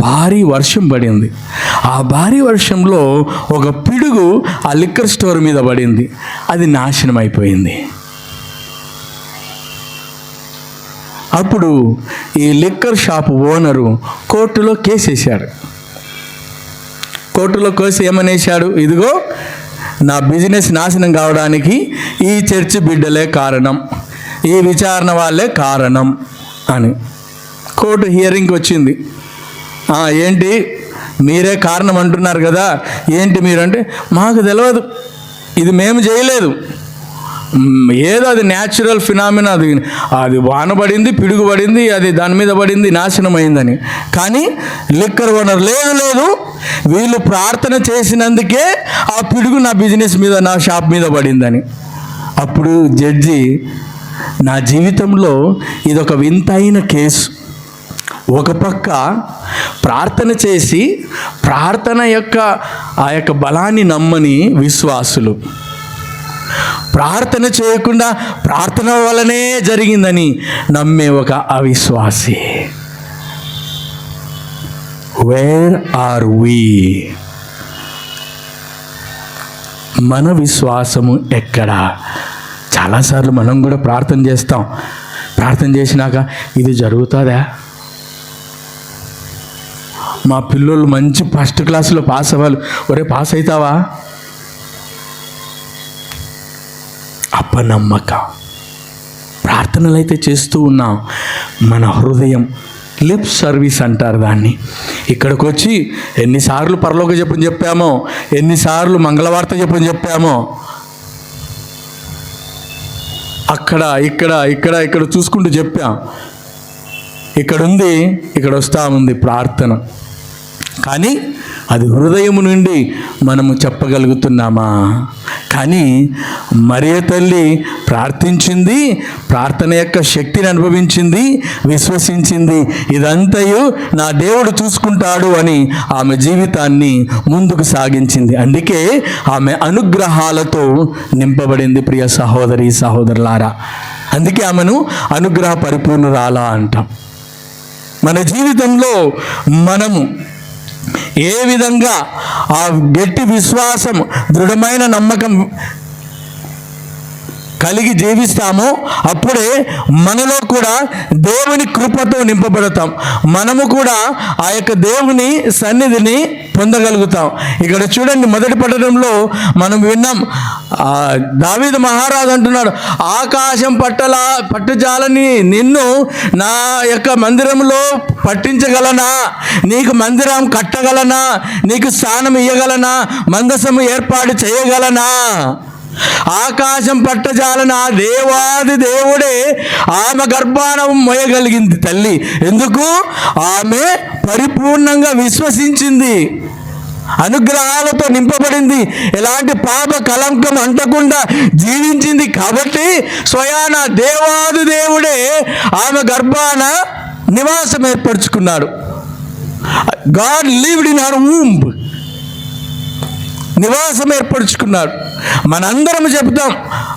భారీ వర్షం పడింది. ఆ భారీ వర్షంలో ఒక పిడుగు ఆ లిక్కర్ స్టోర్ మీద పడింది. అది నాశనం అయిపోయింది. అప్పుడు ఈ లిక్కర్ షాప్ ఓనరు కోర్టులో కేసు వేశాడు. కోర్టులో కేసు ఏమనేశాడు, ఇదిగో నా బిజినెస్ నాశనం కావడానికి ఈ చర్చి బిడ్డలే కారణం, ఈ విచారణ వాళ్ళే కారణం అని. కోర్టు హియరింగ్కి వచ్చింది. ఏంటి మీరే కారణం అంటున్నారు కదా, ఏంటి మీరంటే, మాకు తెలియదు, ఇది మేము చేయలేదు, ఏదో అది న్యాచురల్ ఫినామినా, అది వాన పడింది, పిడుగు పడింది, అది దాని మీద పడింది, నాశనం అయిందని. కానీ లిక్కర్ ఓనర్ లేదు, వీళ్ళు ప్రార్థన చేసినందుకే ఆ పిడుగు నా బిజినెస్ మీద, నా షాప్ మీద పడిందని. అప్పుడు జడ్జి, నా జీవితంలో ఇదొక వింతైన కేసు. ఒక పక్క ప్రార్థన చేసి ప్రార్థన యొక్క ఆ యొక్క బలాన్ని నమ్మని విశ్వాసులు, ప్రార్థన చేయకుండా ప్రార్థన వల్లనే జరిగిందని నమ్మే ఒక అవిశ్వాసి. వేర్ ఆర్ వి? మన విశ్వాసము ఎక్కడ? చాలాసార్లు మనం కూడా ప్రార్థన చేస్తాం. ప్రార్థన చేసినాక ఇది జరుగుతుందా? మా పిల్లలు మంచి ఫస్ట్ క్లాసులో పాస్ అవ్వాలి, ఒరే పాస్ అవుతావా? అపనమ్మకం. ప్రార్థనలు అయితే చేస్తూ ఉన్నాం, మన హృదయం లిప్ సర్వీస్ అంటారు దాన్ని. ఇక్కడికి వచ్చి ఎన్నిసార్లు పరలోక జపం చెప్పామో, ఎన్నిసార్లు మంగళవార్త జపం చెప్పామో, అక్కడ ఇక్కడ చూసుకుంటూ చెప్పాం. ఇక్కడ ఉంది, ఇక్కడ వస్తూ ఉంది ప్రార్థన. కానీ అది హృదయము నుండి మనము చెప్పగలుగుతున్నామా? కానీ మరియ తల్లి ప్రార్థించింది, ప్రార్థన యొక్క శక్తిని అనుభవించింది, విశ్వసించింది, ఇదంతయు నా దేవుడు చూసుకుంటాడు అని ఆమె జీవితాన్ని ముందుకు సాగించింది. అందుకే ఆమె అనుగ్రహాలతో నింపబడింది. ప్రియ సహోదరి సహోదరులారా, అందుకే ఆమెను అనుగ్రహ పరిపూర్ణురాలా అంటాం. మన జీవితంలో మనము ఏ విధంగా ఆ గట్టి విశ్వాసం, దృఢమైన నమ్మకం కలిగి జీవిస్తామో అప్పుడే మనలో కూడా దేవుని కృపతో నింపబడతాం. మనము కూడా ఆ యొక్క దేవుని సన్నిధిని పొందగలుగుతాం. ఇక్కడ చూడండి, మొదటి పట్టణంలో మనం విన్నాం, దావీదు మహారాజు అంటున్నాడు, ఆకాశం పట్టుజాలని నిన్ను నా యొక్క మందిరంలో పట్టించగలనా, నీకు మందిరం కట్టగలనా, నీకు స్థానం ఇయ్యగలనా, మందసము ఏర్పాటు చేయగలనా? ఆకాశం పట్టజాలని ఆ దేవాది దేవుడే ఆమె గర్భాన మోయగలిగింది తల్లి. ఎందుకు? ఆమె పరిపూర్ణంగా విశ్వసించింది, అనుగ్రహాలతో నింపబడింది, ఎలాంటి పాప కలంకం అంటకుండా జీవించింది. కాబట్టి స్వయాన దేవాది దేవుడే ఆమె గర్భాన నివాసం ఏర్పరచుకున్నాడు. God lived in her womb, నివాసం ఏర్పరచుకున్నాడు. మనందరము చెప్తాం,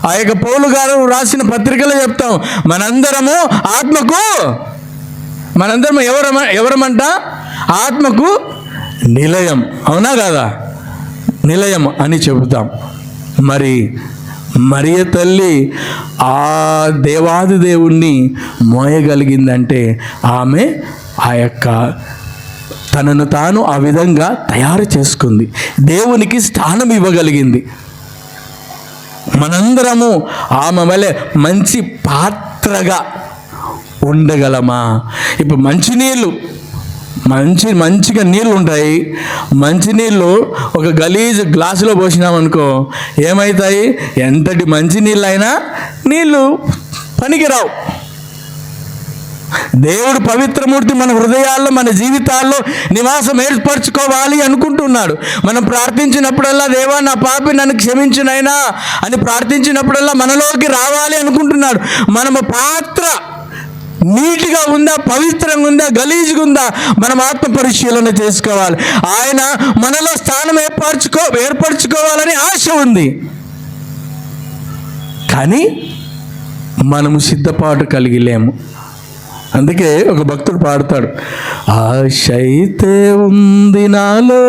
ఆ యొక్క పౌలు గారు రాసిన పత్రికలో చెప్తాం, మనందరము ఆత్మకు, మనందరము ఎవరమంట? ఆత్మకు నిలయం, అవునా కదా? నిలయం అని చెబుతాం. మరి మరియ తల్లి ఆ దేవాది దేవుణ్ణి మోయగలిగిందంటే ఆమె ఆ యొక్క తనను తాను ఆ విధంగా తయారు చేసుకుంది, దేవునికి స్థానం ఇవ్వగలిగింది. మనందరము ఆమె వలె మంచి పాత్రగా ఉండగలమా? ఇప్పుడు మంచిగా నీళ్ళు ఉంటాయి. మంచినీళ్ళు ఒక గలీజ్ గ్లాసులో పోసినామనుకో ఏమవుతాయి? ఎంతటి మంచి నీళ్ళు అయినా నీళ్ళు పనికిరావు. దేవుడు పవిత్రమూర్తి మన హృదయాల్లో, మన జీవితాల్లో నివాసం ఏర్పరచుకోవాలి అనుకుంటున్నాడు. మనం ప్రార్థించినప్పుడల్లా, దేవా నా పాపి నన్ను క్షమించునైనా అని ప్రార్థించినప్పుడల్లా మనలోకి రావాలి అనుకుంటున్నాడు. మనము పాత్ర నీట్గా ఉందా, పవిత్రంగా ఉందా, గలీజ్గా ఉందా, మనం ఆత్మ పరిశీలన చేసుకోవాలి. ఆయన మనలో స్థానం ఏర్పరచుకోవాలని ఆశ ఉంది. కానీ మనము సిద్ధపాటు కలిగి లేము. అందుకే ఒక భక్తుడు పాడతాడు, ఆశ అయితే ఉంది నాలో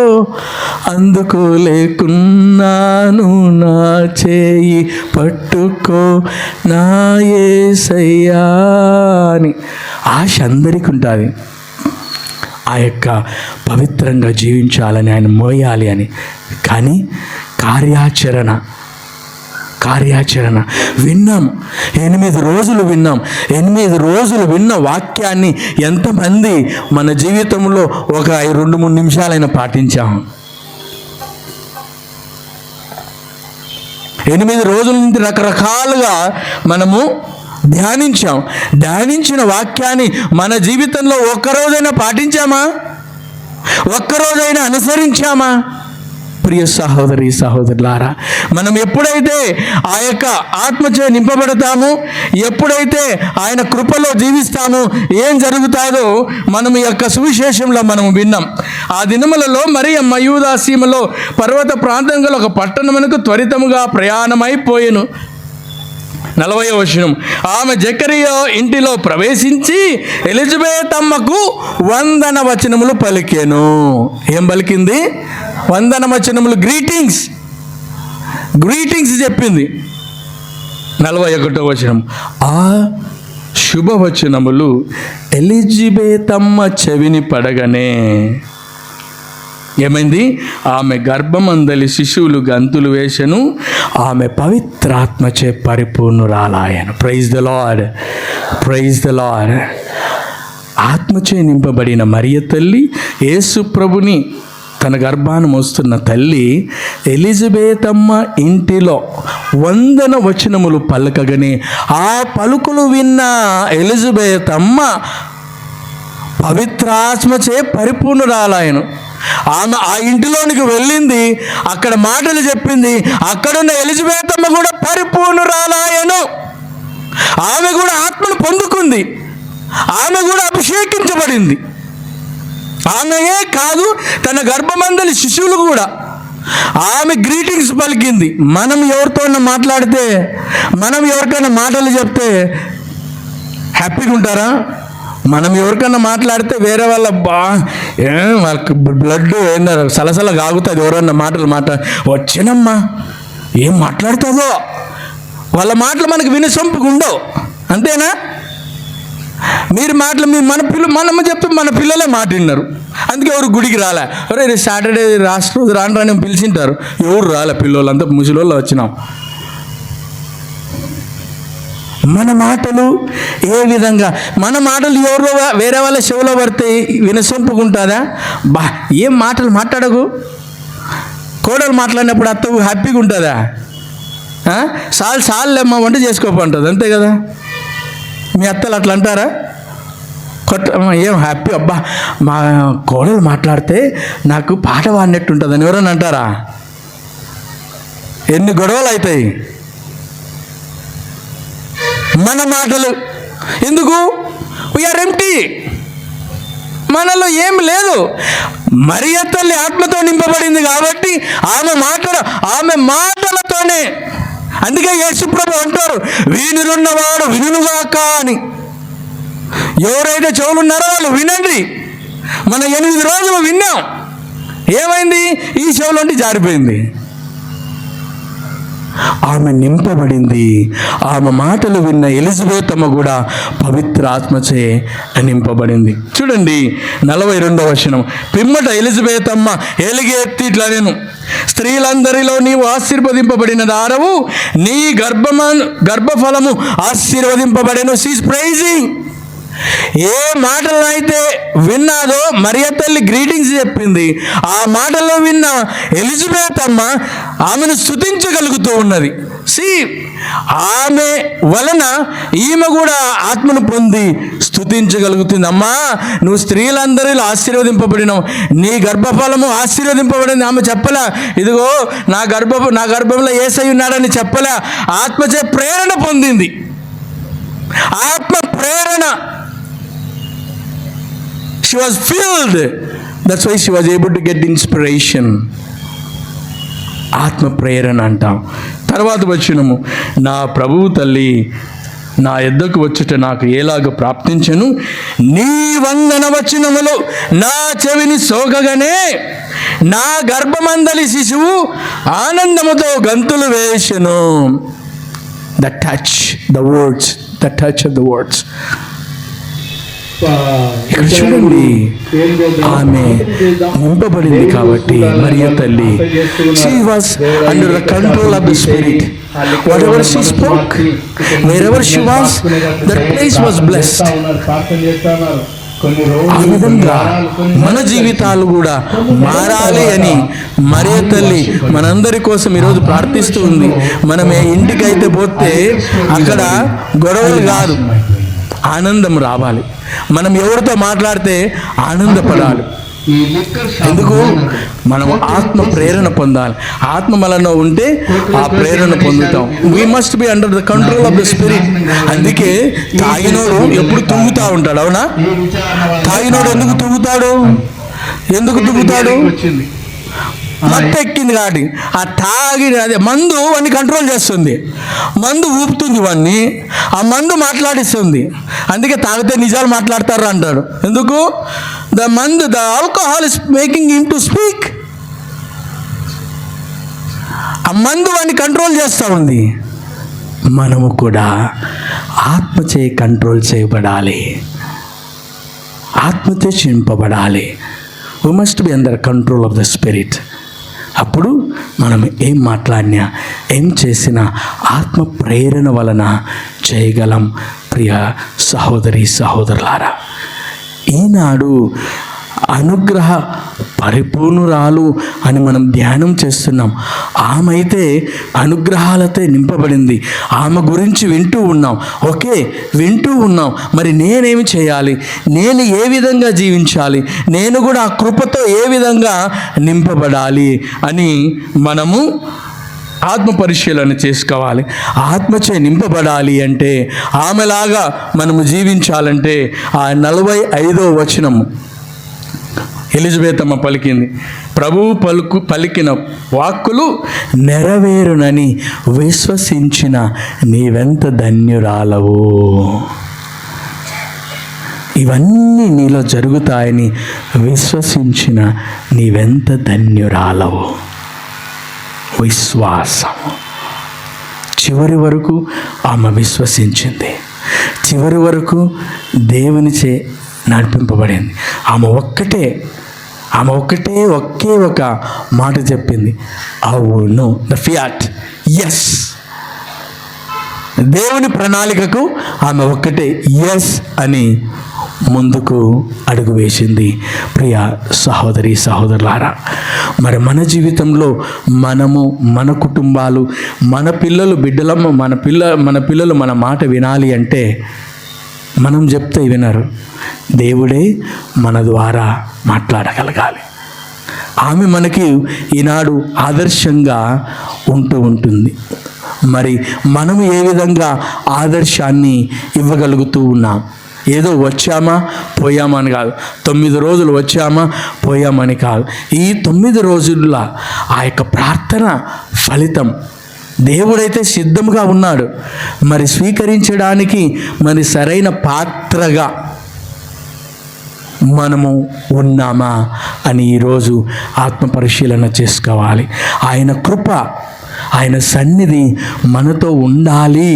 అందుకోలేకున్నాను, నా చేయి పట్టుకో నా యేసయ్యా అని. ఆశ అందరికీ ఉంటుంది, ఆ యొక్క పవిత్రంగా జీవించాలని, ఆయన మోయాలి అని. కానీ కార్యాచరణ విన్నాం. 8 రోజులు విన్నాం. 8 రోజులు విన్న వాక్యాన్ని ఎంతమంది మన జీవితంలో ఒక 2-3 నిమిషాలైనా పాటించాము? 8 రోజుల నుంచి రకరకాలుగా మనము ధ్యానించిన వాక్యాన్ని మన జీవితంలో ఒక్కరోజైనా పాటించామా? ఒక్కరోజైనా అనుసరించామా? ప్రియ సహోదరి సహోదరులారా, మనం ఎప్పుడైతే ఆ యొక్క ఆత్మచే నింపబడతామో, ఎప్పుడైతే ఆయన కృపలో జీవిస్తామో ఏం జరుగుతాదో మనం ఈ యొక్క సువిశేషంలో మనం విన్నాం. ఆ దినములలో మరియమ్మ యూదా సీమలో పర్వత ప్రాంతంలో ఒక పట్టణమునకు త్వరితముగా ప్రయాణమైపోయెను. 40వ వచనం, ఆమె జకరియా ఇంటిలో ప్రవేశించి ఎలిజబెత్ అమ్మకు వందన వచనములు పలికెను. ఏం పలికింది? వందన వచనములు, గ్రీటింగ్స్ చెప్పింది. 41వ వచనం, ఆ శుభవచనములు ఎలిజబెత్ అమ్మ చెవిని పడగానే ఏమైంది? ఆమె గర్భమందలి శిశువులు గంతులు వేసెను, ఆమె పవిత్రాత్మచే పరిపూర్ణురాలాయను. Praise the lord. ఆత్మచే నింపబడిన మరియ తల్లి, యేసు ప్రభుని తన గర్భాన్ని మోస్తున్న తల్లి ఎలిజబెత్ అమ్మ ఇంటిలో వందన వచనములు పలకగానే ఆ పలుకులు విన్న ఎలిజబెత్ అమ్మ పవిత్రాత్మచే పరిపూర్ణురాలాయను. ఆమె ఆ ఇంటిలోనికి వెళ్ళింది, అక్కడ మాటలు చెప్పింది. అక్కడున్న ఎలిజబెత్ అమ్మ కూడా పరిపూర్ణురాలాయను. ఆమె కూడా ఆత్మను పొందుకుంది, ఆమె కూడా అభిషేకించబడింది. ఆమెయే కాదు, తన గర్భమందలి శిశువులు కూడా ఆమె గ్రీటింగ్స్ పలికింది. మనం ఎవరితో మాట్లాడితే, మనం ఎవరికైనా మాటలు చెప్తే హ్యాపీగా ఉంటారా? మనం ఎవరికైనా మాట్లాడితే వేరే వాళ్ళ వాళ్ళకి బ్లడ్ సలసల కాగుతుంది. ఎవరన్నా మాటలు వచ్చినమ్మా ఏం మాట్లాడుతుందో, వాళ్ళ మాటలు మనకు వినసొంపుగా ఉండవు. అంతేనా? మీరు మాటలు మనమ్మ చెప్తే మన పిల్లలే మాట విన్నారు. అందుకే ఎవరు గుడికి రాలే. రేపు సాటర్డే రాష్ట్ర రోజు రాని పిలిచింటారు, ఎవరు రాలే. పిల్లలంతా ముసలోళ్ళు వచ్చినాం. మన మాటలు ఏ విధంగా, మన మాటలు ఎవరో వేరే వాళ్ళ చెవిలో పడితే వినసొంపుకుంటుందా? ఏం మాటలు మాట్లాడకు. కోడలు మాట్లాడినప్పుడు అత్తకు హ్యాపీగా ఉంటుందా? సాల్లెమ్మ వంట చేసుకోమంటుంది, అంతే కదా. మీ అత్తలు అట్లా అంటారా? ఏం హ్యాపీ, అబ్బా మా కోడలు మాట్లాడితే నాకు పాట పాడినట్టు ఉంటుందని ఎవరన్నా అంటారా? ఎన్ని గొడవలు అవుతాయి. మన మాటలు ఎందుకు? వీఆర్ ఎంప్టీ, మనలో ఏం లేదు. మరియ తల్లి ఆత్మతో నింపబడింది కాబట్టి ఆమె మాటలతోనే. అందుకే యేసుప్రభు అంటారు, వీనులున్నవాడు వినుగాక అని. ఎవరైతే చెవులు ఉన్నారో వాళ్ళు వినండి. మనం 8 రోజులు విన్నాం. ఏమైంది? ఈ చెవులోంటి జారిపోయింది. ఆమె నింపబడింది. ఆమె మాటలు విన్న ఎలిజబెత్ అమ్మ కూడా పవిత్ర ఆత్మచే నింపబడింది. చూడండి 42వ వచనం, పిమ్మట ఎలిజబెత్ అమ్మ ఎలుగెత్తి ఇట్లా, నేను స్త్రీలందరిలో నీవు ఆశీర్వదింపబడిన దారవు, నీ గర్భఫలము ఆశీర్వదింపబడెను. She is praising. ఏ మాటలు అయితే విన్నాదో మరియ తల్లి గ్రీటింగ్స్ చెప్పింది, ఆ మాటల్లో విన్న ఎలిజబెత్ అమ్మ ఆమెను స్తుతించగలుగుతూ ఉన్నది. ఆమె వలన ఈమె కూడా ఆత్మను పొంది స్తుతించగలుగుతుంది. అమ్మా, నువ్వు స్త్రీలందరిలో ఆశీర్వదింపబడినావు, నీ గర్భఫలము ఆశీర్వదింపబడింది. ఆమె చెప్పలే, ఇదిగో నా గర్భంలో యేసయ్య ఉన్నాడని చెప్పలే. ఆత్మచే ప్రేరణ పొందింది. ఆత్మ ప్రేరణ. She was filled. That's why she was able to get inspiration. ఆత్మ ప్రేరణ అంటాం. తర్వాత వచనము, నా ప్రభువు తల్లి నా యొద్దకు వచ్చుట నాకు ఎలాగ ప్రాప్తించెను, నీ వందన వచనములు నా చెవిని సోకగానే నా గర్భమందలి శిశువు ఆనందముతో గంతులు వేసెను. The touch, the words, the touch of the words. ఇక్కడ చూడండి, ఆమె నింపబడింది కాబట్టి మరియ తల్లి, she was under the control of the Spirit. Whatever she spoke, wherever she was, that place was blessed. ఆ విధంగా మన జీవితాలు కూడా మారాలి అని మరియ తల్లి మనందరి కోసం ఈరోజు ప్రార్థిస్తూ ఉంది. మనం ఏ ఇంటికైతే పోతే అక్కడ గొడవలు కాదు, ఆనందం రావాలి. మనం ఎవరితో మాట్లాడితే ఆనందపడాలి. ఎందుకు? మనం ఆత్మ ప్రేరణ పొందాలి. ఆత్మ మనలో ఉంటే ఆ ప్రేరణ పొందుతాం. We must be under the control of the spirit. అందుకే తాగినోడు ఎప్పుడు తుంగుతూ ఉంటాడు. అవునా? తాగినోడు ఎందుకు తుంగుతాడు? మత్తు ఎక్కింది కాబట్టి. ఆ అదే మందు వాడిని కంట్రోల్ చేస్తుంది. మందు ఊపుతుంది వాడిని, ఆ మందు మాట్లాడిస్తుంది. అందుకే తాగితే నిజాలు మాట్లాడతారు అంటాడు. ఎందుకు? The alcohol is making him to speak. ఆ మందు వాడిని కంట్రోల్ చేస్తూ ఉంది. మనము కూడా ఆత్మచే కంట్రోల్ చేయబడాలి, ఆత్మచే చింపబడాలి. We must be under control of the spirit. అప్పుడు మనం ఏం మాట్లాడినా ఏం చేసినా ఆత్మ ప్రేరణ వలన చేయగలం. ప్రియ సహోదరులారా, ఈనాడు అనుగ్రహ పరిపూర్ణురాలు అని మనం ధ్యానం చేస్తున్నాం. ఆమె అయితే అనుగ్రహాలతో నింపబడింది. ఆమె గురించి వింటూ ఉన్నాం. వింటూ ఉన్నాం. మరి నేనేమి చేయాలి? నేను ఏ విధంగా జీవించాలి? నేను కూడా ఆ కృపతో ఏ విధంగా నింపబడాలి అని మనము ఆత్మ పరిశీలన చేసుకోవాలి. ఆత్మచే నింపబడాలి అంటే, ఆమెలాగా మనము జీవించాలంటే ఆ 45వ వచనము ఎలిజబెత్ అమ్మ పలికింది. ప్రభువు పలికిన వాక్కులు నెరవేరునని విశ్వసించిన నీవెంత ధన్యురాలవు. ఇవన్నీ నీలో జరుగుతాయని విశ్వసించిన నీవెంత ధన్యురాలవు. విశ్వాసం. చివరి వరకు ఆమె విశ్వసించింది. చివరి వరకు దేవునిచే నడిపింపబడింది. ఆమె ఒకే ఒక మాట చెప్పింది, అవును. The fiat, yes. దేవుని ప్రణాళికకు ఆమె ఒక్కటే ఎస్ అని ముందుకు అడుగు వేసింది. ప్రియ సహోదరులారా, మరి మన జీవితంలో మనము, మన కుటుంబాలు, మన పిల్లలు మన పిల్లలు మన మాట వినాలి అంటే మనం చెప్తే వినరు. దేవుడే మన ద్వారా మాట్లాడగలగాలి. ఆమె మనకి ఈనాడు ఆదర్శంగా ఉంటుంది. మరి మనం ఏ విధంగా ఆదర్శాన్ని ఇవ్వగలుగుతూ ఉన్నాం? ఏదో వచ్చామా పోయామా అని కాదు, 9 రోజులు వచ్చామా పోయామని కాదు. ఈ 9 రోజుల్లో ఆ యొక్క ప్రార్థన ఫలితం దేవుడైతే సిద్ధంగా ఉన్నాడు. మరి స్వీకరించడానికి మరి సరైన పాత్రగా మనము ఉన్నామా అని ఈరోజు ఆత్మ పరిశీలన చేసుకోవాలి. ఆయన కృప, ఆయన సన్నిధి మనతో ఉండాలి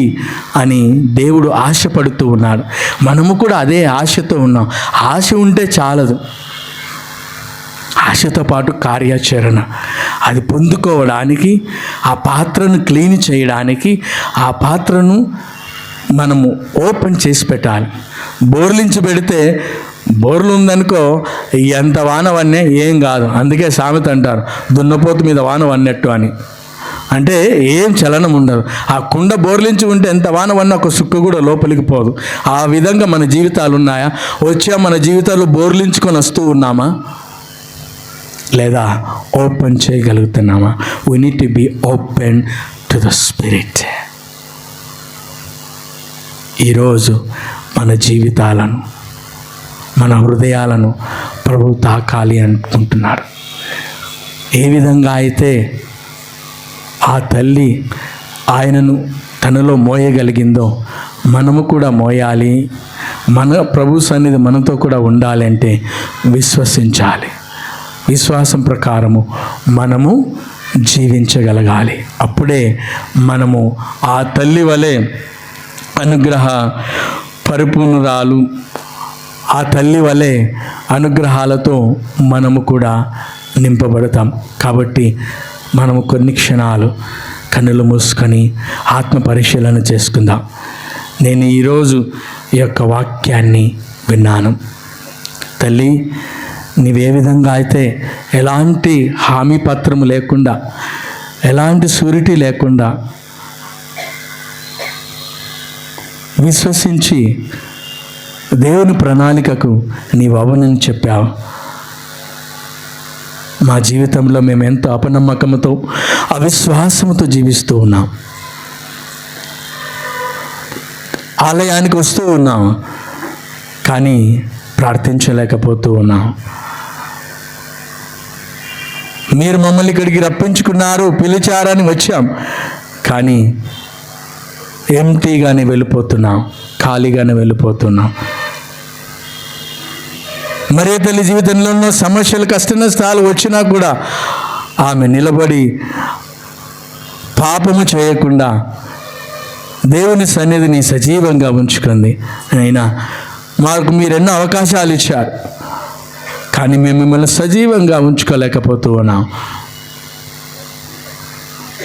అని దేవుడు ఆశపడుతూ ఉన్నాడు. మనము కూడా అదే ఆశతో ఉన్నాం. ఆశ ఉంటే చాలదు, ఆశతో పాటు కార్యాచరణ. అది పొందుకోవడానికి, ఆ పాత్రను క్లీన్ చేయడానికి, ఆ పాత్రను మనము ఓపెన్ చేసి పెట్టాలి. బోర్లించి పెడితే బోర్లు ఉందనుకో ఎంత వాన వన్నే ఏం కాదు. అందుకే సామెత అంటారు, దున్నపోతు మీద వాన వన్నట్టు అని. అంటే ఏం చలనం ఉండదు. ఆ కుండ బోర్లించి ఉంటే ఎంత వాన వన్న ఒక సుక్క కూడా లోపలికి పోదు. ఆ విధంగా మన జీవితాలు ఉన్నాయా? మన జీవితాలు బోర్లించుకొని వస్తూ ఉన్నామా, లేదా ఓపెన్ చేయగలుగుతున్నామా? We need to be open to the spirit. ఈరోజు మన జీవితాలను, మన హృదయాలను ప్రభువు తాకాలి అనుకుంటున్నాడు. ఏ విధంగా అయితే ఆ తల్లి ఆయనను తనలో మోయగలిగిందో మనము కూడా మోయాలి. మన ప్రభు సన్నిధి మనతో కూడా ఉండాలి అంటే విశ్వసించాలి. విశ్వాసం ప్రకారము మనము జీవించగలగాలి. అప్పుడే మనము ఆ తల్లి వలె అనుగ్రహ పరిపూర్ణురాలు, ఆ తల్లి వలె అనుగ్రహాలతో మనము కూడా నింపబడతాం. కాబట్టి మనము కొన్ని క్షణాలు కన్నులు మూసుకొని ఆత్మ పరిశీలన చేసుకుందాం. నేను ఈరోజు ఈ యొక్క వాక్యాన్ని విన్నాను. తల్లి, నీవే విధంగా అయితే ఎలాంటి హామీ పత్రము లేకుండా, ఎలాంటి షూరిటీ లేకుండా విశ్వసించి దేవుని ప్రణాళికకు నీవు అవునని చెప్పావు. మా జీవితంలో మేము ఎంతో అపనమ్మకంతో, అవిశ్వాసంతో జీవిస్తూ ఉన్నాం. ఆలయానికి వస్తూ ఉన్నాం, కానీ ప్రార్థించలేకపోతూ ఉన్నాం. మీరు మమ్మల్ని ఇక్కడికి రప్పించుకున్నారు, పిలిచారని వచ్చాం, కానీ ఎంటీగానే వెళ్ళిపోతున్నాం, ఖాళీగానే వెళ్ళిపోతున్నాం. మరియ తల్లి జీవితంలో ఉన్న సమస్యలు, కష్ట నష్టాలు వచ్చినా కూడా ఆమె నిలబడి పాపము చేయకుండా దేవుని సన్నిధిని సజీవంగా ఉంచుకుంది. అయినా మాకు మీరెన్నో అవకాశాలు ఇచ్చారు, కానీ మేము మిమ్మల్ని సజీవంగా ఉంచుకోలేకపోతూ ఉన్నాం.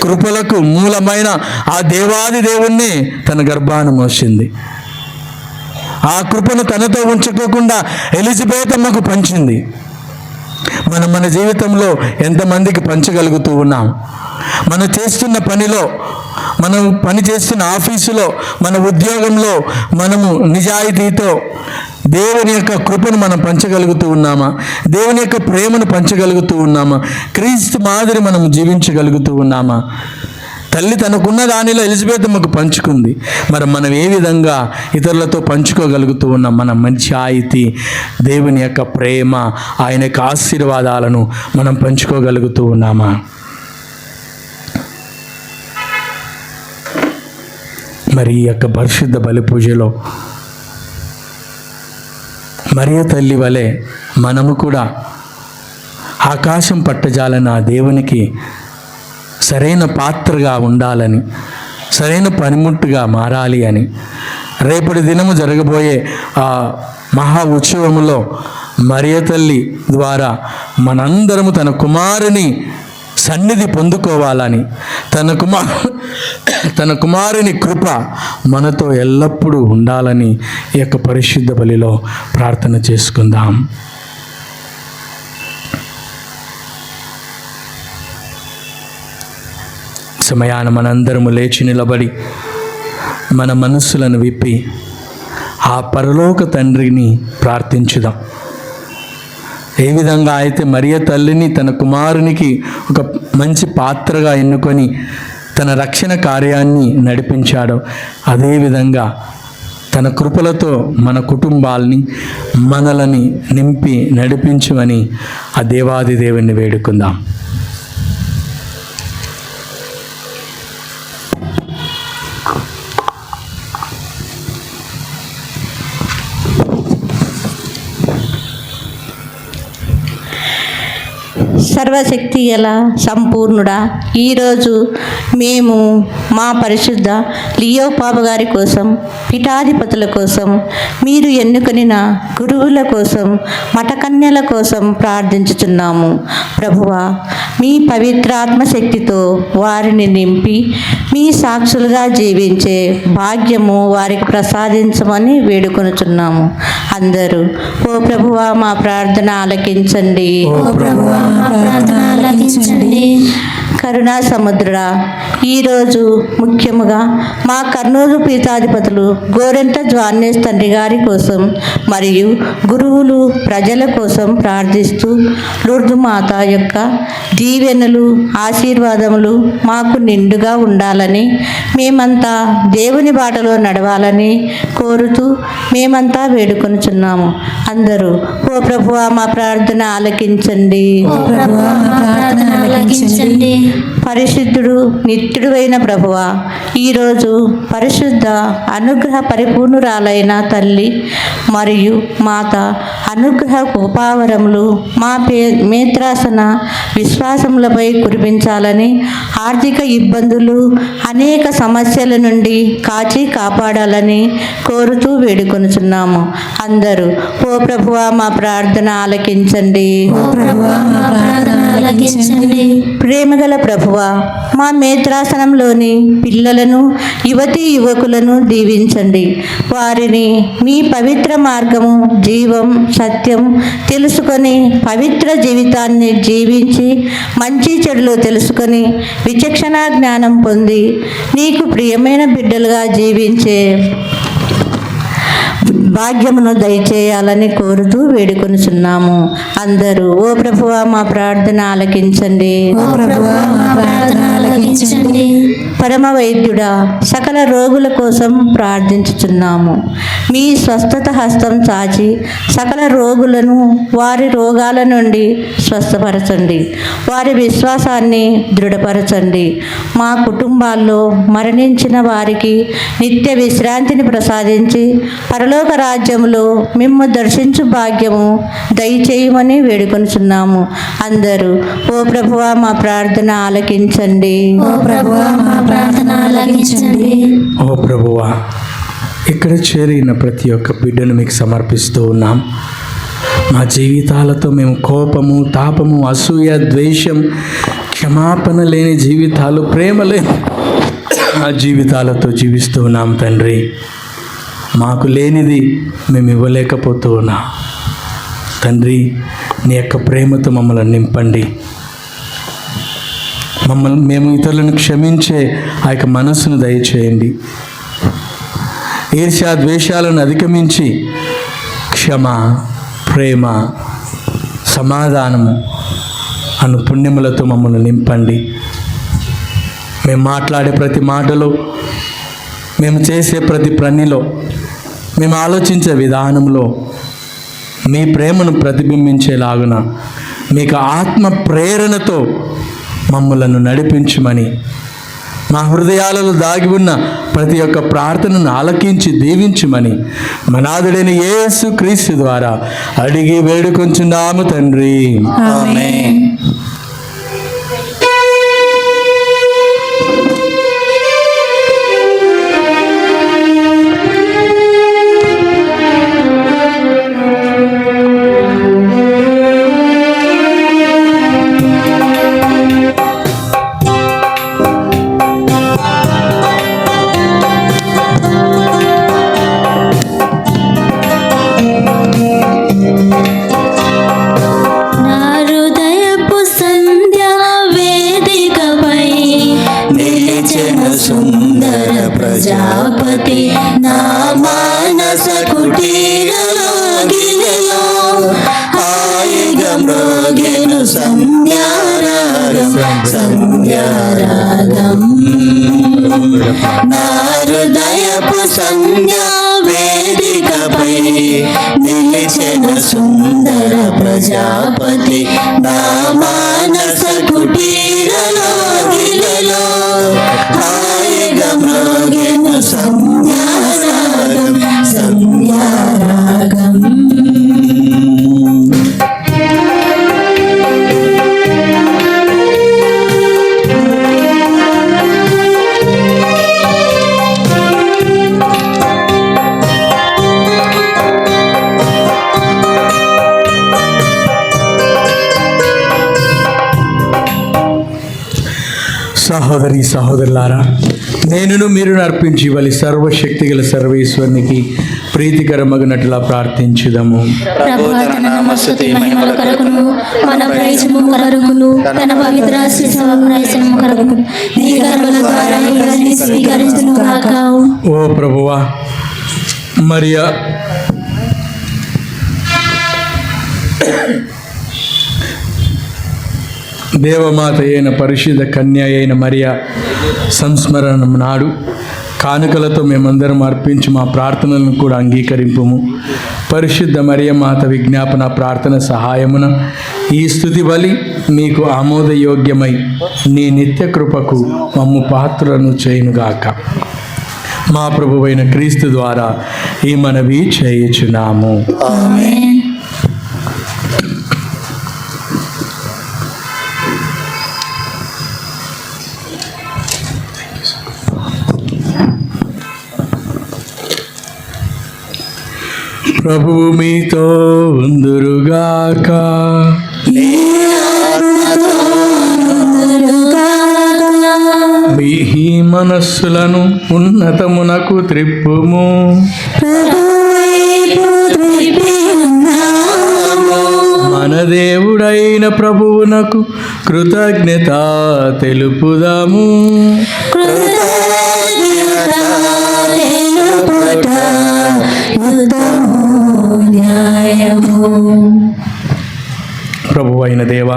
కృపలకు మూలమైన ఆ దేవాది దేవుణ్ణి తన గర్భాన మోసింది. ఆ కృపను తనతో ఉంచుకోకుండా ఎలిజబెత్ అమ్మకు పంచింది. మనం మన జీవితంలో ఎంతమందికి పంచగలుగుతూ ఉన్నాం? మనం చేస్తున్న పనిలో, మనం పని చేస్తున్న ఆఫీసులో, మన ఉద్యోగంలో మనము నిజాయితీతో దేవుని యొక్క కృపను మనం పంచగలుగుతూ ఉన్నామా? దేవుని యొక్క ప్రేమను పంచగలుగుతూ ఉన్నామా? క్రీస్తు మాదిరి మనం జీవించగలుగుతూ ఉన్నామా? తల్లి తనకున్న దానిలో ఎలిజబెత్ అమ్మకు పంచుకుంది. మరి మనం ఏ విధంగా ఇతరులతో పంచుకోగలుగుతూ ఉన్నాం? మన నిజాయితీ, దేవుని యొక్క ప్రేమ, ఆయన యొక్క ఆశీర్వాదాలను మనం పంచుకోగలుగుతూ ఉన్నామా? మరి ఈ యొక్క పరిశుద్ధ బలి పూజలో మరియ తల్లి వలె మనము కూడా ఆకాశం పట్టజాలని ఆ దేవునికి సరైన పాత్రగా ఉండాలని, సరైన పనిముట్టుగా మారాలి అని, రేపటి దినము జరగబోయే ఆ మహా ఉత్సవములో మరియ తల్లి ద్వారా మనందరము తన కుమారుని సన్నిధి పొందుకోవాలని, తన కుమారుని కృప మనతో ఎల్లప్పుడూ ఉండాలని ఈ యొక్క పరిశుద్ధ బలిలో ప్రార్థన చేసుకుందాం. సమయాన మనందరము లేచి నిలబడి మన మనస్సులను విప్పి ఆ పరలోక తండ్రిని ప్రార్థించుదాం. ఏ విధంగా అయితే మరియ తల్లిని తన కుమారునికి ఒక మంచి పాత్రగా ఎన్నుకొని తన రక్షణ కార్యాన్ని నడిపించాడో, అదేవిధంగా తన కృపలతో మన కుటుంబాల్ని, మనలని నింపి నడిపించుమని ఆ దేవాది దేవుణ్ణి వేడుకుందాం. సర్వశక్తి గల సంపూర్ణుడా, ఈరోజు మేము మా పరిశుద్ధ లియో పాప గారి కోసం, పీఠాధిపతుల కోసం, మీరు ఎన్నుకొనిన గురువుల కోసం, మఠకన్యల కోసం ప్రార్థించుచున్నాము. ప్రభువా, మీ పవిత్రాత్మ శక్తితో వారిని నింపి మీ సాక్షులుగా జీవించే భాగ్యము వారికి ప్రసాదించమని వేడుకొనుచున్నాము. అందరూ ఓ ప్రభువా మా ప్రార్థన ఆలకించండి. కరుణా సముద్రుడా, ఈరోజు ముఖ్యముగా మా కర్నూలు పీఠాధిపతులు గోరెంట జ్వాన్నేస్ తండ్రి గారి కోసం మరియు గురువులు ప్రజల కోసం ప్రార్థిస్తూ లూర్దు మాత యొక్క దీవెనలు ఆశీర్వాదములు మాకు నిండుగా ఉండాలని, మేమంతా దేవుని బాటలో నడవాలని కోరుతూ మేమంతా వేడుకొనుచున్నాము. అందరూ ఓ ప్రభువా మా ప్రార్థన ఆలకించండి. పరిశుద్ధుడు నిత్యుడు అయిన ప్రభువా, ఈరోజు పరిశుద్ధ అనుగ్రహ పరిపూర్ణురాలైన తల్లి మరియు మాత అనుగ్రహ ఉపపావరములు మా మేత్రాసన విశ్వాసములపై కురిపించాలని, ఆర్థిక ఇబ్బందులు అనేక సమస్యల నుండి కాచి కాపాడాలని కోరుతూ వేడుకొనుచున్నాము. అందరూ ఓ ప్రభువా మా ప్రార్థన ఆలకించండి. ప్రేమగల ప్రభువా, మా మేత్రాసనంలోని పిల్లలను యువతీ యువకులను దీవించండి. వారిని మీ పవిత్ర మార్గము, జీవం, సత్యం తెలుసుకొని పవిత్ర జీవితాన్ని జీవించి మంచి చెడులు తెలుసుకొని విచక్షణ జ్ఞానం పొంది నీకు ప్రియమైన బిడ్డలుగా జీవించే భాగ్యమును దయచేయాలని కోరుతూ వేడుకొనుచున్నాము. అందరూ ఓ ప్రభువా మా ప్రార్థన ఆలకించండి. పరమ వైద్యుడా, సకల రోగుల కోసం ప్రార్థించుచున్నాము. మీ స్వస్థత హస్తం చాచి సకల రోగులను వారి రోగాల నుండి స్వస్థపరచండి. వారి విశ్వాసాన్ని దృఢపరచండి. మా కుటుంబాల్లో మరణించిన వారికి నిత్య విశ్రాంతిని ప్రసాదించి పరలోక రాజ్యములో మిమ్ము దర్శించు భాగ్యము దయచేయమని వేడుకొనుచున్నాము. అందరూ ఓ ప్రభువా మా ప్రార్థన ఆలకించండి. ఓ ప్రభువా, ఇక్కడ చేరిన ప్రతి ఒక్క బిడ్డను మీకు సమర్పిస్తూ ఉన్నాం. మా జీవితాలతో మేము కోపము, తాపము, అసూయ, ద్వేషం, క్షమాపణ లేని జీవితాలు, ప్రేమ లేని ఆ జీవితాలతో జీవిస్తూ ఉన్నాం తండ్రి. మాకు లేనిది మేము ఇవ్వలేకపోతూ ఉన్నాం తండ్రి. నీ యొక్క ప్రేమతో మమ్మల్ని నింపండి. మేము ఇతరులను క్షమించే ఆ యొక్క మనస్సును దయచేయండి. ఈర్ష్య ద్వేషాలను అధిగమించి క్షమ, ప్రేమ, సమాధానము అను పుణ్యములతో మమ్మల్ని నింపండి. మేము మాట్లాడే ప్రతి మాటలో, మేము చేసే ప్రతి పనిలో, మేము ఆలోచించే విధానంలో మీ ప్రేమను ప్రతిబింబించేలాగున మీకు ఆత్మ ప్రేరణతో మమ్మలను నడిపించమని, మా హృదయాలలో దాగి ఉన్న ప్రతి ఒక్క ప్రార్థనను ఆలకించి దీవించమని మనాథుడైన యేసు క్రీస్తు ద్వారా అడిగి వేడుకొంచున్నాము తండ్రి. ఆమేన్. సుందర ప్రజాపతి నా మానస కుటీరలో గిలలో హాయిగా మ్రోగెను సంధ్యారాగం సంధ్యారాగం నా హృదయపు సంధ్యా వేదికపై నిలిచెను సుందర ప్రజాపతి నా మానస కుటీరలో గిలలో హాయిగా మ్రోగెను సంధ్యారాగం సంధ్యారాగం. సహోదరి సహోదరులారా, నేనును మీరు అర్పించి వలి సర్వశక్తి గల సర్వేశ్వరునికి ప్రీతికరమగినట్లా ప్రార్థించుదాము. ప్రభు తన నామస్తుతి మహిమల కొరకును మన ప్రయోజనము కొరకును తన పవిత్ర శిశువు కొరకును నీ కర్మల ద్వారా ఇవన్నీ స్వీకరించును గాక. ఓ ప్రభువా, మరియా దేవమాత అయిన పరిశుద్ధ కన్య అయిన మరియా సంస్మరణం నాడు కానుకలతో మేమందరం అర్పించి మా ప్రార్థనలను కూడా అంగీకరింపుము. పరిశుద్ధ మరియమాత విజ్ఞాపన ప్రార్థన సహాయమున ఈ స్తుతి బలి మీకు ఆమోదయోగ్యమై నీ నిత్య కృపకు మమ్ము పాత్రను చేయునుగాక. మా ప్రభువైన క్రీస్తు ద్వారా ఈ మనవి చేయుచున్నాము. ఆమేన్. ప్రభువు మీతో ఉందురుగాక. మీ మనస్సులను ఉన్నతమునకు త్రిప్పుము. మన దేవుడైన ప్రభువునకు కృతజ్ఞత తెలుపుదాము. ప్రభు అయిన దేవ,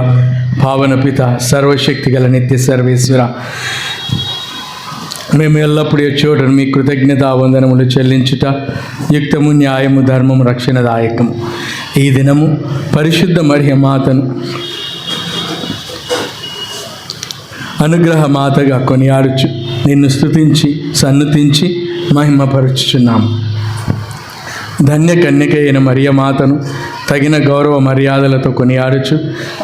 పావన పిత, సర్వశక్తి గల నిత్య సర్వేశ్వర, మేము ఎల్లప్పుడూ చోటను మీ కృతజ్ఞత వందనములు చెల్లించుట యుక్తము, న్యాయము, ధర్మము, రక్షణదాయకము. ఈ దినము పరిశుద్ధ మరియ మాతను అనుగ్రహ మాతగా కొనియాడుచు నిన్ను స్తుతించి సన్నుతించి మహిమపరుచుచున్నాము. ధన్య కన్యక అయిన మరియ మాతను తగిన గౌరవ మర్యాదలతో కొనియాడుచు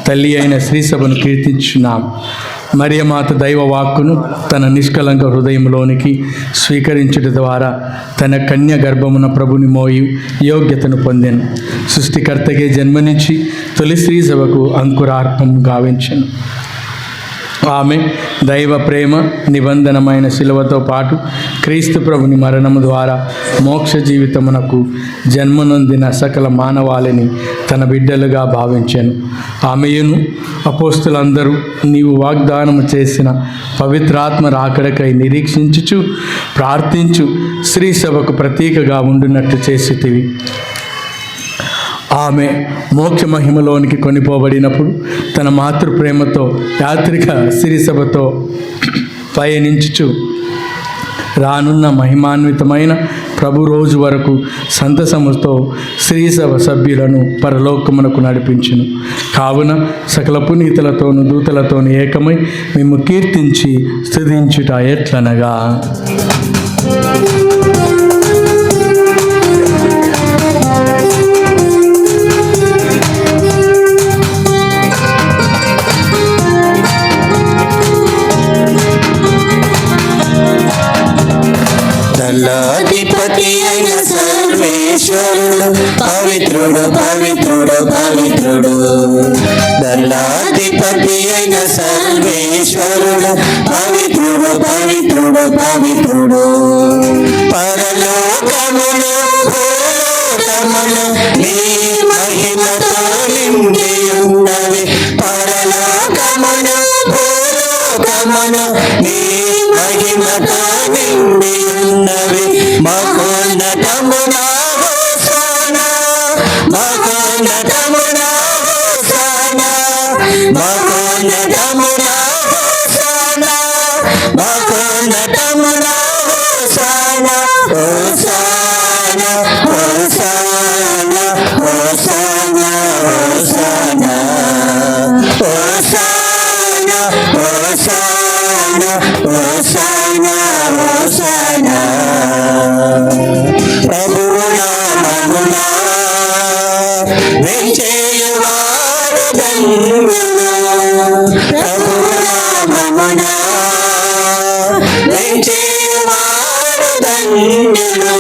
తల్లి అయిన శ్రీసభను కీర్తించున్నాము. మరియమాత దైవ వాక్కును తన నిష్కలంక హృదయంలోనికి స్వీకరించుట ద్వారా తన కన్య గర్భమున ప్రభుని మోయి యోగ్యతను పొందాను. సృష్టికర్తకే జన్మనిచ్చి తొలి శ్రీసభకు అంకురార్పం గావించను. ఆమె దైవ ప్రేమ నిబంధనమైన శిలువతో పాటు క్రీస్తు ప్రభుని మరణము ద్వారా మోక్ష జీవితమునకు జన్మనొందిన సకల మానవాళిని తన బిడ్డలుగా భావించాను. ఆమెయును అపోస్తులందరూ నీవు వాగ్దానము చేసిన పవిత్రాత్మ రాకడకై నిరీక్షించుచు ప్రార్థించు శ్రీ సభకు ప్రతీకగా ఉండునట్టు చేసితివి. ఆమె మోక్ష మహిమలోనికి కొనిపోబడినప్పుడు తన మాతృప్రేమతో యాత్రిక సిరిసభతో పయనించుచు రానున్న మహిమాన్వితమైన ప్రభు రోజు వరకు సంతసముతో శ్రీసభ సభ్యులను పరలోకమునకు నడిపించును. కావున సకల పునీతులతోను దూతలతోను ఏకమై మేము కీర్తించి స్తుతించుట ఎట్లనగా, దళాధిపతి అయిన సర్వేశ్వరుడు పవిత్రుడు పవిత్రుడు పవిత్రుడు. దళాధిపతి అయిన సర్వేశ్వరుడు పవిత్రుడు పవిత్రుడు పవిత్రుడు. పరలోకములు భూలోకములు నీ మహిమతో నిండి ఉన్నవి. పరలోకములు భూలోకములు నీ మహిమతో నిండి ఉన్నవి. మహోన్నతమున హోసానా, మహోన్నతమున హోసానా, మహోన్నతమున హోసానా, మహోన్నతమున hosanna. Hosanna hosanna hosanna hosanna hosanna hosanna hosanna hosanna. ప్రభువు నామమున వెంచేయువారు ధన్యులు. ప్రభువు నామమున వెంచేయువారు ధన్యులు.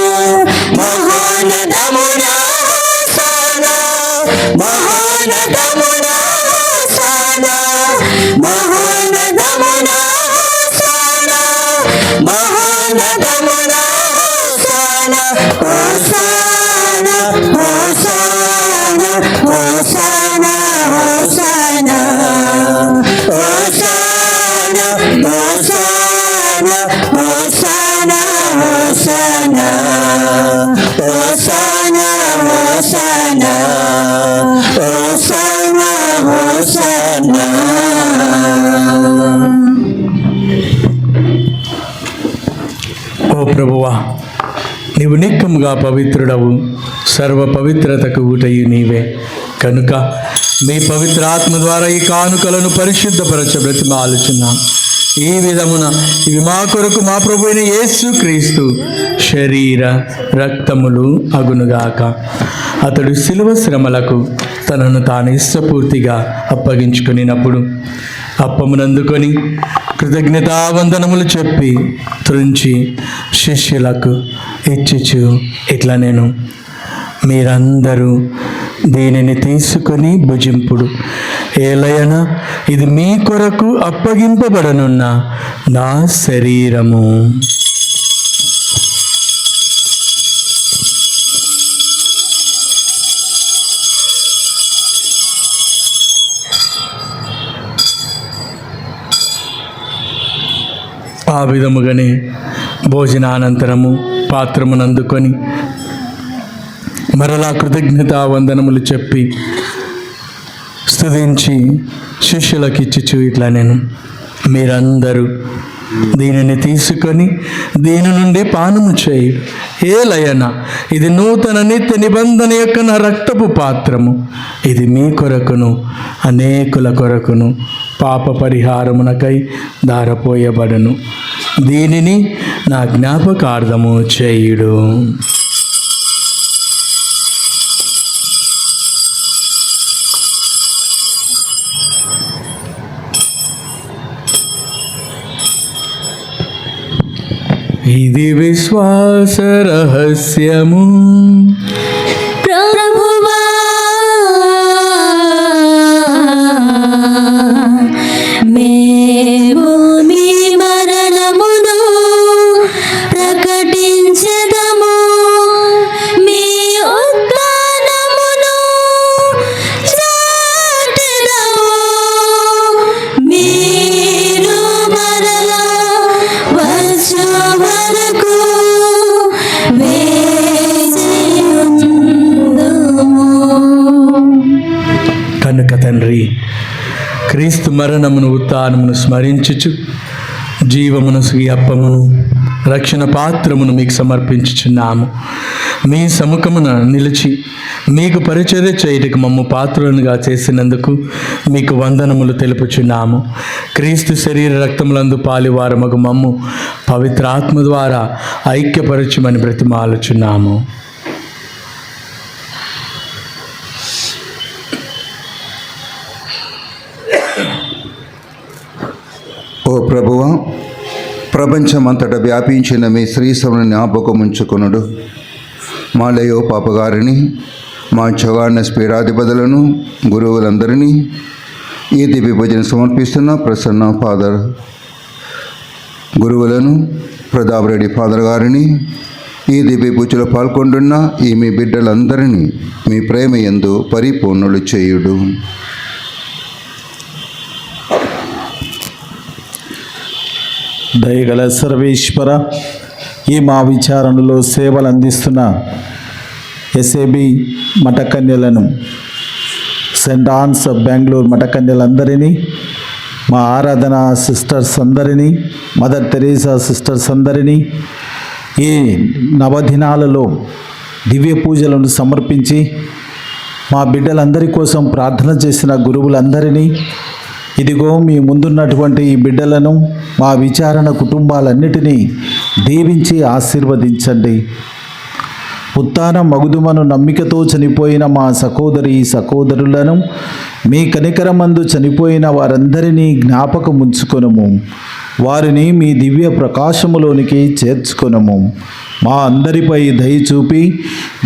మహోన్నతమున హోసానా, మహోన్నతమున హోసానా, మహోన్నతమున హోసానా. ఉన్నతమున hosanna hosanna hosanna hosanna hosanna hosanna hosanna hosanna hosanna hosanna hosanna hosanna hosanna. ఓ ప్రభువా, నీవు నిక్కముగా పవిత్రుడవు, సర్వ పవిత్రతకు ఊటయు నీవే కనుక మీ పవిత్ర ఆత్మ ద్వారా ఈ కానుకలను పరిశుద్ధపరచ బ్రతిమాలుచున్నాం. ఈ విధమున ఇవి మా కొరకు మా ప్రభు అయిన యేసు క్రీస్తు శరీర రక్తములు అగునుగాక. అతడు శిలువ శ్రమలకు తనను తాను ఇష్టపూర్తిగా అప్పగించుకునినప్పుడు అప్పమునందుకొని కృతజ్ఞతావందనములు చెప్పి త్రుంచి శిష్యులకు ఇచ్చుచు ఇట్లా నేను, మీరందరూ దీనిని తీసుకొని భుజింపుడు, ఏలయన ఇది మీ కొరకు అప్పగింపబడనున్న నా శరీరము. ఆ విధముగానే భోజనానంతరము పాత్రమునందుకొని మరలా కృతజ్ఞతావందనములు చెప్పి స్తుతించి శిష్యులకు ఇచ్చుచు ఇట్లా నేను, మీరందరూ దీనిని తీసుకొని దీని నుండి పానము చేయుడు, ఏలయన ఇది నూతన నిత్య నిబంధన యొక్క నా రక్తపు పాత్రము, ఇది మీ కొరకును అనేకుల కొరకును పాప పరిహారమునకై దారపోయబడను, దీనిని నా జ్ఞాపకార్థము చేయుడు. ఇది విశ్వాస రహస్యము, ప్రభువా మేము మీ మరణమును ప్రకటించెదము, మీ ఉత్థానమును చాటెదము. మీరు మరలా వచ్చు వరకు వేచి ఉందుము. కనుక తండ్రి, క్రీస్తు మరణమును ఉత్థానమును స్మరించుచు జీవమునసు ఈ అప్పమును రక్షణ పాత్రమును మీకు సమర్పించుచున్నాము. మీ సముఖమున నిలిచి మీకు పరిచర్య చేయుటకు మమ్ము పాత్రులనుగా చేసినందుకు మీకు వందనములు తెలుపుచున్నాము. క్రీస్తు శరీర రక్తములందు పాలివారమగు మమ్ము పవిత్ర ఆత్మ ద్వారా ఐక్యపరచుమని బ్రతిమాలుచున్నాము. ఓ ప్రభువా, ప్రపంచమంతటా వ్యాపించిన మీ శ్రీసమును జ్ఞాపకముంచుకొనుడు. మా లేయో పాపగారిని, మా చొగాడిన స్పీడాధిపతులను, గురువులందరినీ ఈ దివ్య భోజనం సమర్పిస్తున్న ప్రసన్న ఫాదర్ గురువులను, ప్రతాప్ రెడ్డి ఫాదర్ గారిని, ఈ దివ్య పూజలో పాల్గొంటున్న ఈ మీ బిడ్డలందరినీ మీ ప్రేమ యందు పరిపూర్ణులు చేయుడు. దయగల సర్వేశ్వర, ఈ మా విచారణలో సేవలు అందిస్తున్న ఎస్ఏబి మఠకన్యలను, సెయింట్ ఆన్స్ ఆఫ్ బెంగళూరు మఠకన్యలందరినీ, మా ఆరాధన సిస్టర్స్ అందరినీ, మదర్ తెరీసా సిస్టర్స్ అందరినీ, ఈ నవదినాలలో దివ్య పూజలను సమర్పించి మా బిడ్డలందరి కోసం ప్రార్థన చేసిన గురువులందరినీ, ఇదిగో మీ ముందున్నటువంటి ఈ బిడ్డలను, మా విచారణ కుటుంబాలన్నిటినీ దీవించి ఆశీర్వదించండి. ఉత్థాన మగుదుమను నమ్మికతో చనిపోయిన మా సహోదరులను, మీ కనికరమందు చనిపోయిన వారందరినీ జ్ఞాపకముంచుకొనుము. వారిని మీ దివ్య ప్రకాశములోనికి చేర్చుకొనము. మా అందరిపై దయ చూపి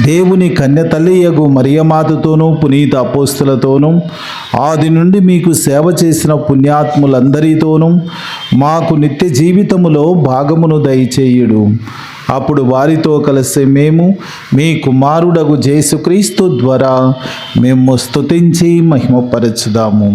దేవుని కన్యతల్లియగు మరియమాతతోనూ పునీత అపోస్తులతోనూ ఆది నుండి మీకు సేవ చేసిన పుణ్యాత్ములందరితోనూ మాకు నిత్య జీవితములో భాగమును దయచేయుడు. అప్పుడు వారితో కలిసి మేము మీ కుమారుడగు యేసుక్రీస్తు ద్వారా మేము స్తుతించి మహిమపరచుదాము.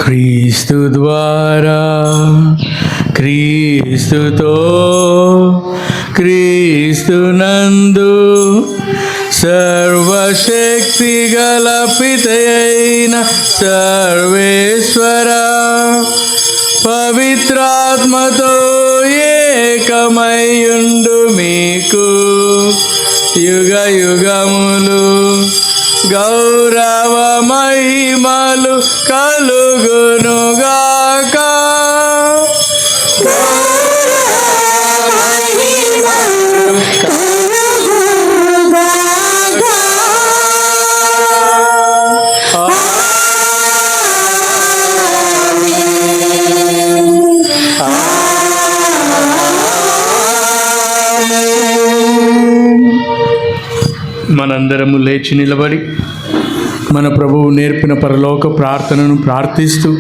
క్రీస్తు ద్వారా, క్రీస్తుతో, క్రీస్తునందు సర్వశక్తి గల పితయైన సర్వేశ్వర పవిత్రాత్మతో ఏకమయుండు మీకు యుగ యుగములు గౌరవ మహిమలు కలుగునుగాక. మనందరము లేచి నిలబడి మన ప్రభువు నేర్పిన పరలోక ప్రార్థనను ప్రార్థిస్తూ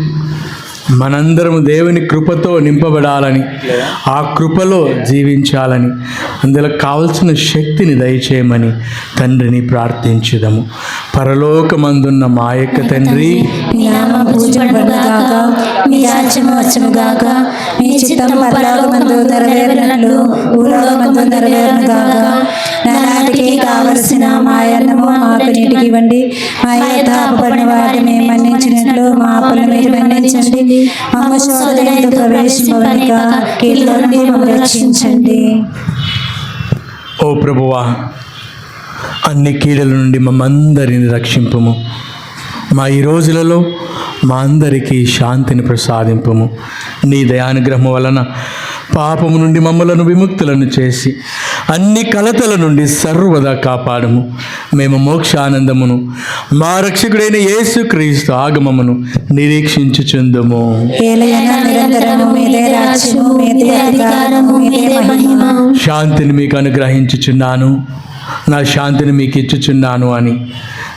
మనందరము దేవుని కృపతో నింపబడాలని, ఆ కృపలో జీవించాలని, అందులో కావలసిన శక్తిని దయచేయమని తండ్రిని ప్రార్థించుదాము. పరలోకమందున్న మా యొక్క తండ్రి, మీ నామము పూజింపబడుగాక, మీ రాజ్యము వచ్చుగాక, మీ చిత్తము పరలోకమందు నెరవేరినట్లు భూలోకమందు నెరవేరునుగాక. నానాటికి కావలసిన మా అన్నము మాకు నేటికి ఇవ్వండి. మా యథాపడిన వాటిని మేము మన్నించినట్లు మా అప్పులను మీరు మన్నించండి. మమ్మ శోధనయందు ప్రవేశింపనిక కీడుల నుండి మమ్మల్ని రక్షించండి. ఓ ప్రభువా, అన్ని కీడుల నుండి మమ్మందరిని రక్షింపుము. మా ఈ రోజులలో మా అందరికీ శాంతిని ప్రసాదింపుము. నీ దయానుగ్రహం వలన పాపము నుండి మమ్మలను విముక్తులను చేసి అన్ని కలతల నుండి సర్వదా కాపాడము. మేము మోక్షానందమును మా రక్షకుడైన యేసుక్రీస్తు ఆగమమును నిరీక్షించుచుందుము. శాంతిని మీకు అనుగ్రహించుచున్నాను, నా శాంతిని మీకు ఇచ్చుచున్నాను అని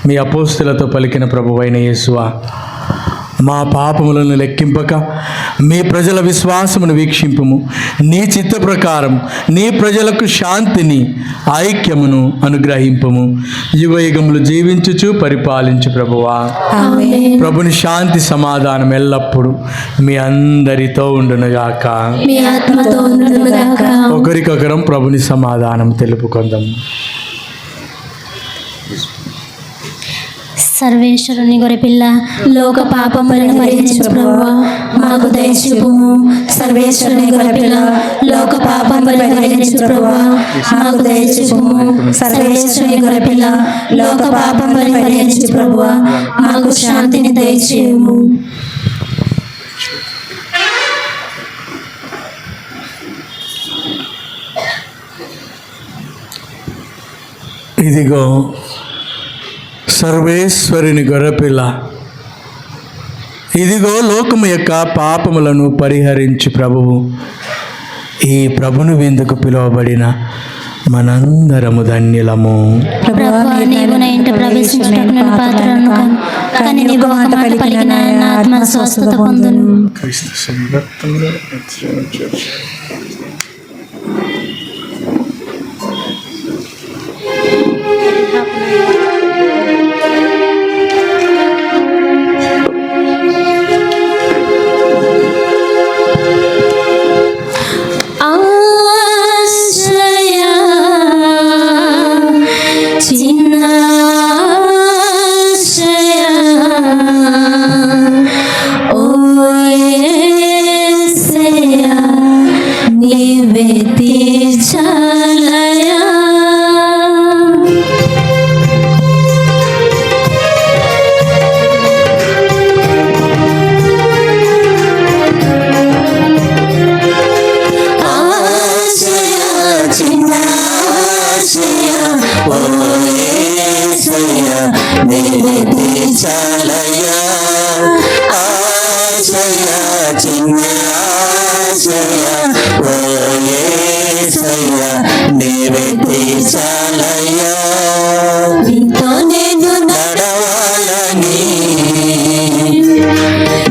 మీ అపోస్తులతో పలికిన ప్రభువైన యేసువా, మా పాపములను లెక్కింపక మీ ప్రజల విశ్వాసమును వీక్షింపుము. నీ చిత్త ప్రకారం నీ ప్రజలకు శాంతిని, ఐక్యమును అనుగ్రహింపుము. యుగయుగములు జీవించుచు పరిపాలించు ప్రభువా. ప్రభుని శాంతి సమాధానం ఎల్లప్పుడూ మీ అందరితో ఉండునుగాక. ఒకరికొకరం ప్రభుని సమాధానం తెలుపుకుందాం. సర్వేశ్వరుని గొర్రెపిల్ల, లోక పాపములను పరిహరించు ప్రభువా, మాకు దయచూపుము. సర్వేశ్వరుని గొర్రెపిల్ల, లోక పాపములను పరిహరించు ప్రభువా, మాకు దయచూపుము. సర్వేశ్వరుని గొర్రెపిల్ల, లోక పాపములను పరిహరించు ప్రభువా, మాకు శాంతిని దయచేయుము. ఇదిగో సర్వేశ్వరుని గొర్రెపిల్ల, ఇదిగో లోకము యొక్క పాపములను పరిహరించు ప్రభువు. ఈ ప్రభుని విందుకు పిలువబడిన మనందరము ధన్యులము. ప్రభువా, నీవు నా ఇంట ప్రవేశించుటకు నేను పాత్రను కాను, కానీ నీవు ఒక మాట పలికిన నా ఆత్మ స్వస్థత పొందును. నీవే తీర్చాలయ్యా ఆశయ చిన్న ఆశయ ఓ యేసయ్య నీవే తీర్చాలయ్యా నీతో నేను నడవాలని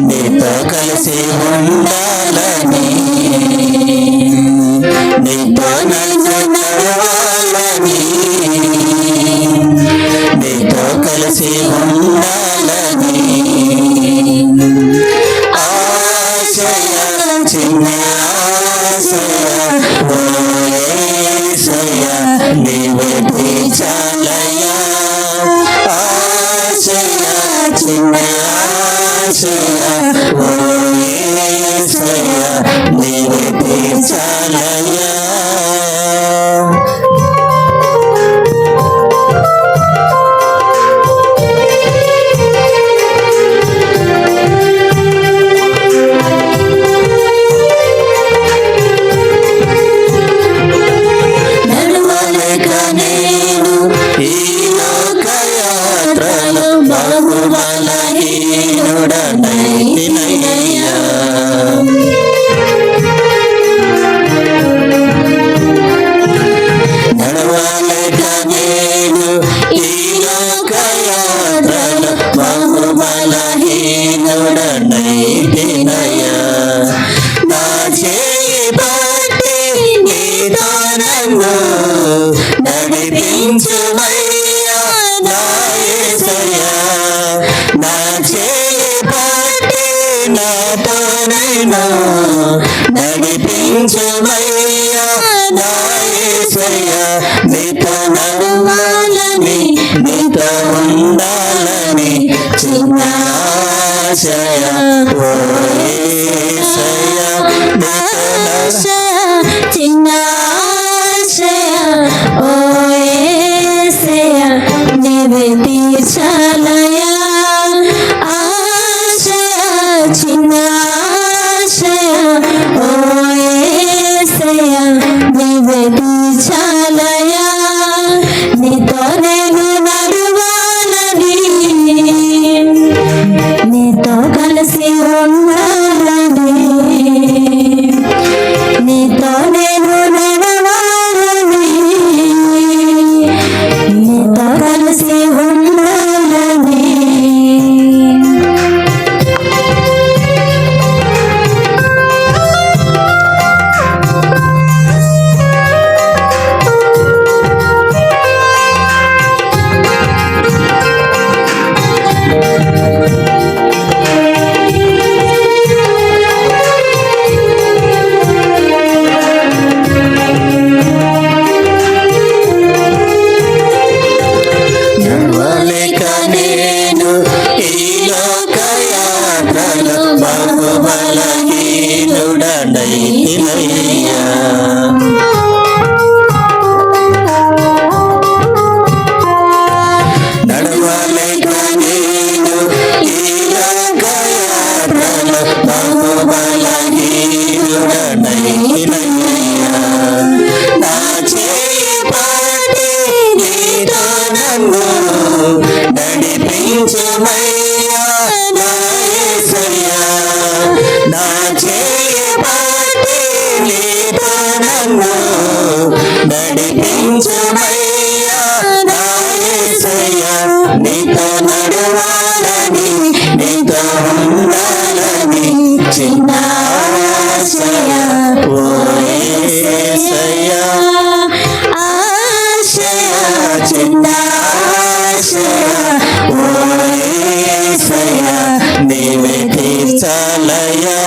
నీతో కలిసి ఉండాలని నీతో నడవాలని నీతో కలిసి ఉండాలని ఆశయ చిన్న ఆశయ ఓ యేసయ్య నీవే తీర్చాలయ్యా ఆశయ చిన్న ఆశయ ఓ యేసయ్య నీవే తీర్చాలయ్యా నడవలేక నేను ఈ లోకయాత్రలో బహు బలహీనుడనైతినయ్యా నడవలేక నేను ఈ లోకయాత్రలో బహు బలహీనుడనైతినయ్యా నా చేయి పట్టి నీతో నన్ను నడిపించుమయ్యా నా యేసయ్యా నా చేయి పట్టి నాతో నేను నడిపించుమయ్యా నా యేసయ్యా నీతో నడవాలని నీతో ఉండాలని చిన్న ఆశయ ఓ యేసయ్యా నీతో చిన్న ఆశయ ఓ యేసయ్య నీవే తీర్చాలయ్యా ఆశయ చిన్న ఆశయ ఓ యేసయ్య నీవే తీర్చాలయ్యా నీతో నేను నడవాలని నీతో కలిసి ఉండాలని నీతో నేను నడవాలని నీతో కలిసి ఉండాలని నడవలేక నేను ఈ లోకయాత్రలో బహు బలహీనుడనైతినయ్యా నడవలేక నేను ఈ లోకయాత్రలో బహు బలహీనుడనైతినయ్యా నా చేయి పట్టి నీతో నన్ను నడిపించుమయ్యా నా యేసయ్యా నా చేయి పట్టి నీతో నన్ను నడిపించుమయ్యా నా యేసయ్యా నీతో నడవాలని నీతో ఉండాలని చిన్న ఆశయ ఓ యేసయ్యా ఆశయ చిన్న ఆశయ ఓ యేసయ్య నీవే తీర్చాలయ్యా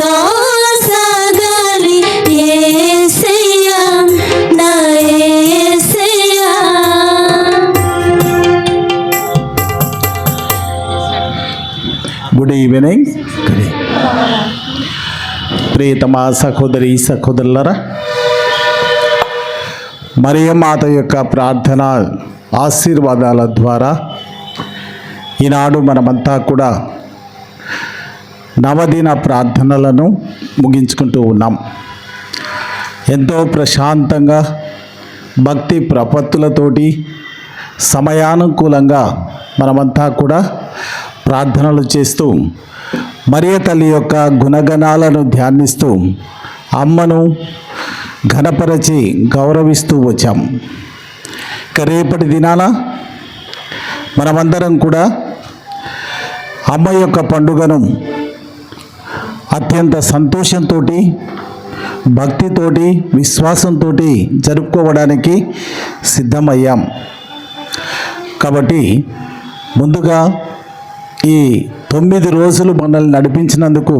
నీతో సాగాలి యేసయ్యా నా యేసయ్యా. Good evening. ప్రియతమ సహోదరి సహోదరులరా, మరియమాత యొక్క ప్రార్థన ఆశీర్వాదాల ద్వారా ఈనాడు మనమంతా కూడా నవదిన ప్రార్థనలను ముగించుకుంటూ ఉన్నాం. ఎంతో ప్రశాంతంగా భక్తి ప్రపత్తులతోటి సమయానుకూలంగా మనమంతా కూడా ప్రార్థనలు చేస్తూ మరియ తల్లి యొక్క గుణగణాలను ధ్యానిస్తూ అమ్మను ఘనపరచి గౌరవిస్తూ వచ్చాం. ఇక రేపటి దినాన మనమందరం కూడా అమ్మ యొక్క పండుగను అత్యంత సంతోషంతో భక్తితోటి విశ్వాసంతో జరుపుకోవడానికి సిద్ధమయ్యాం. కాబట్టి ముందుగా ఈ 9 రోజులు మనల్ని నడిపించినందుకు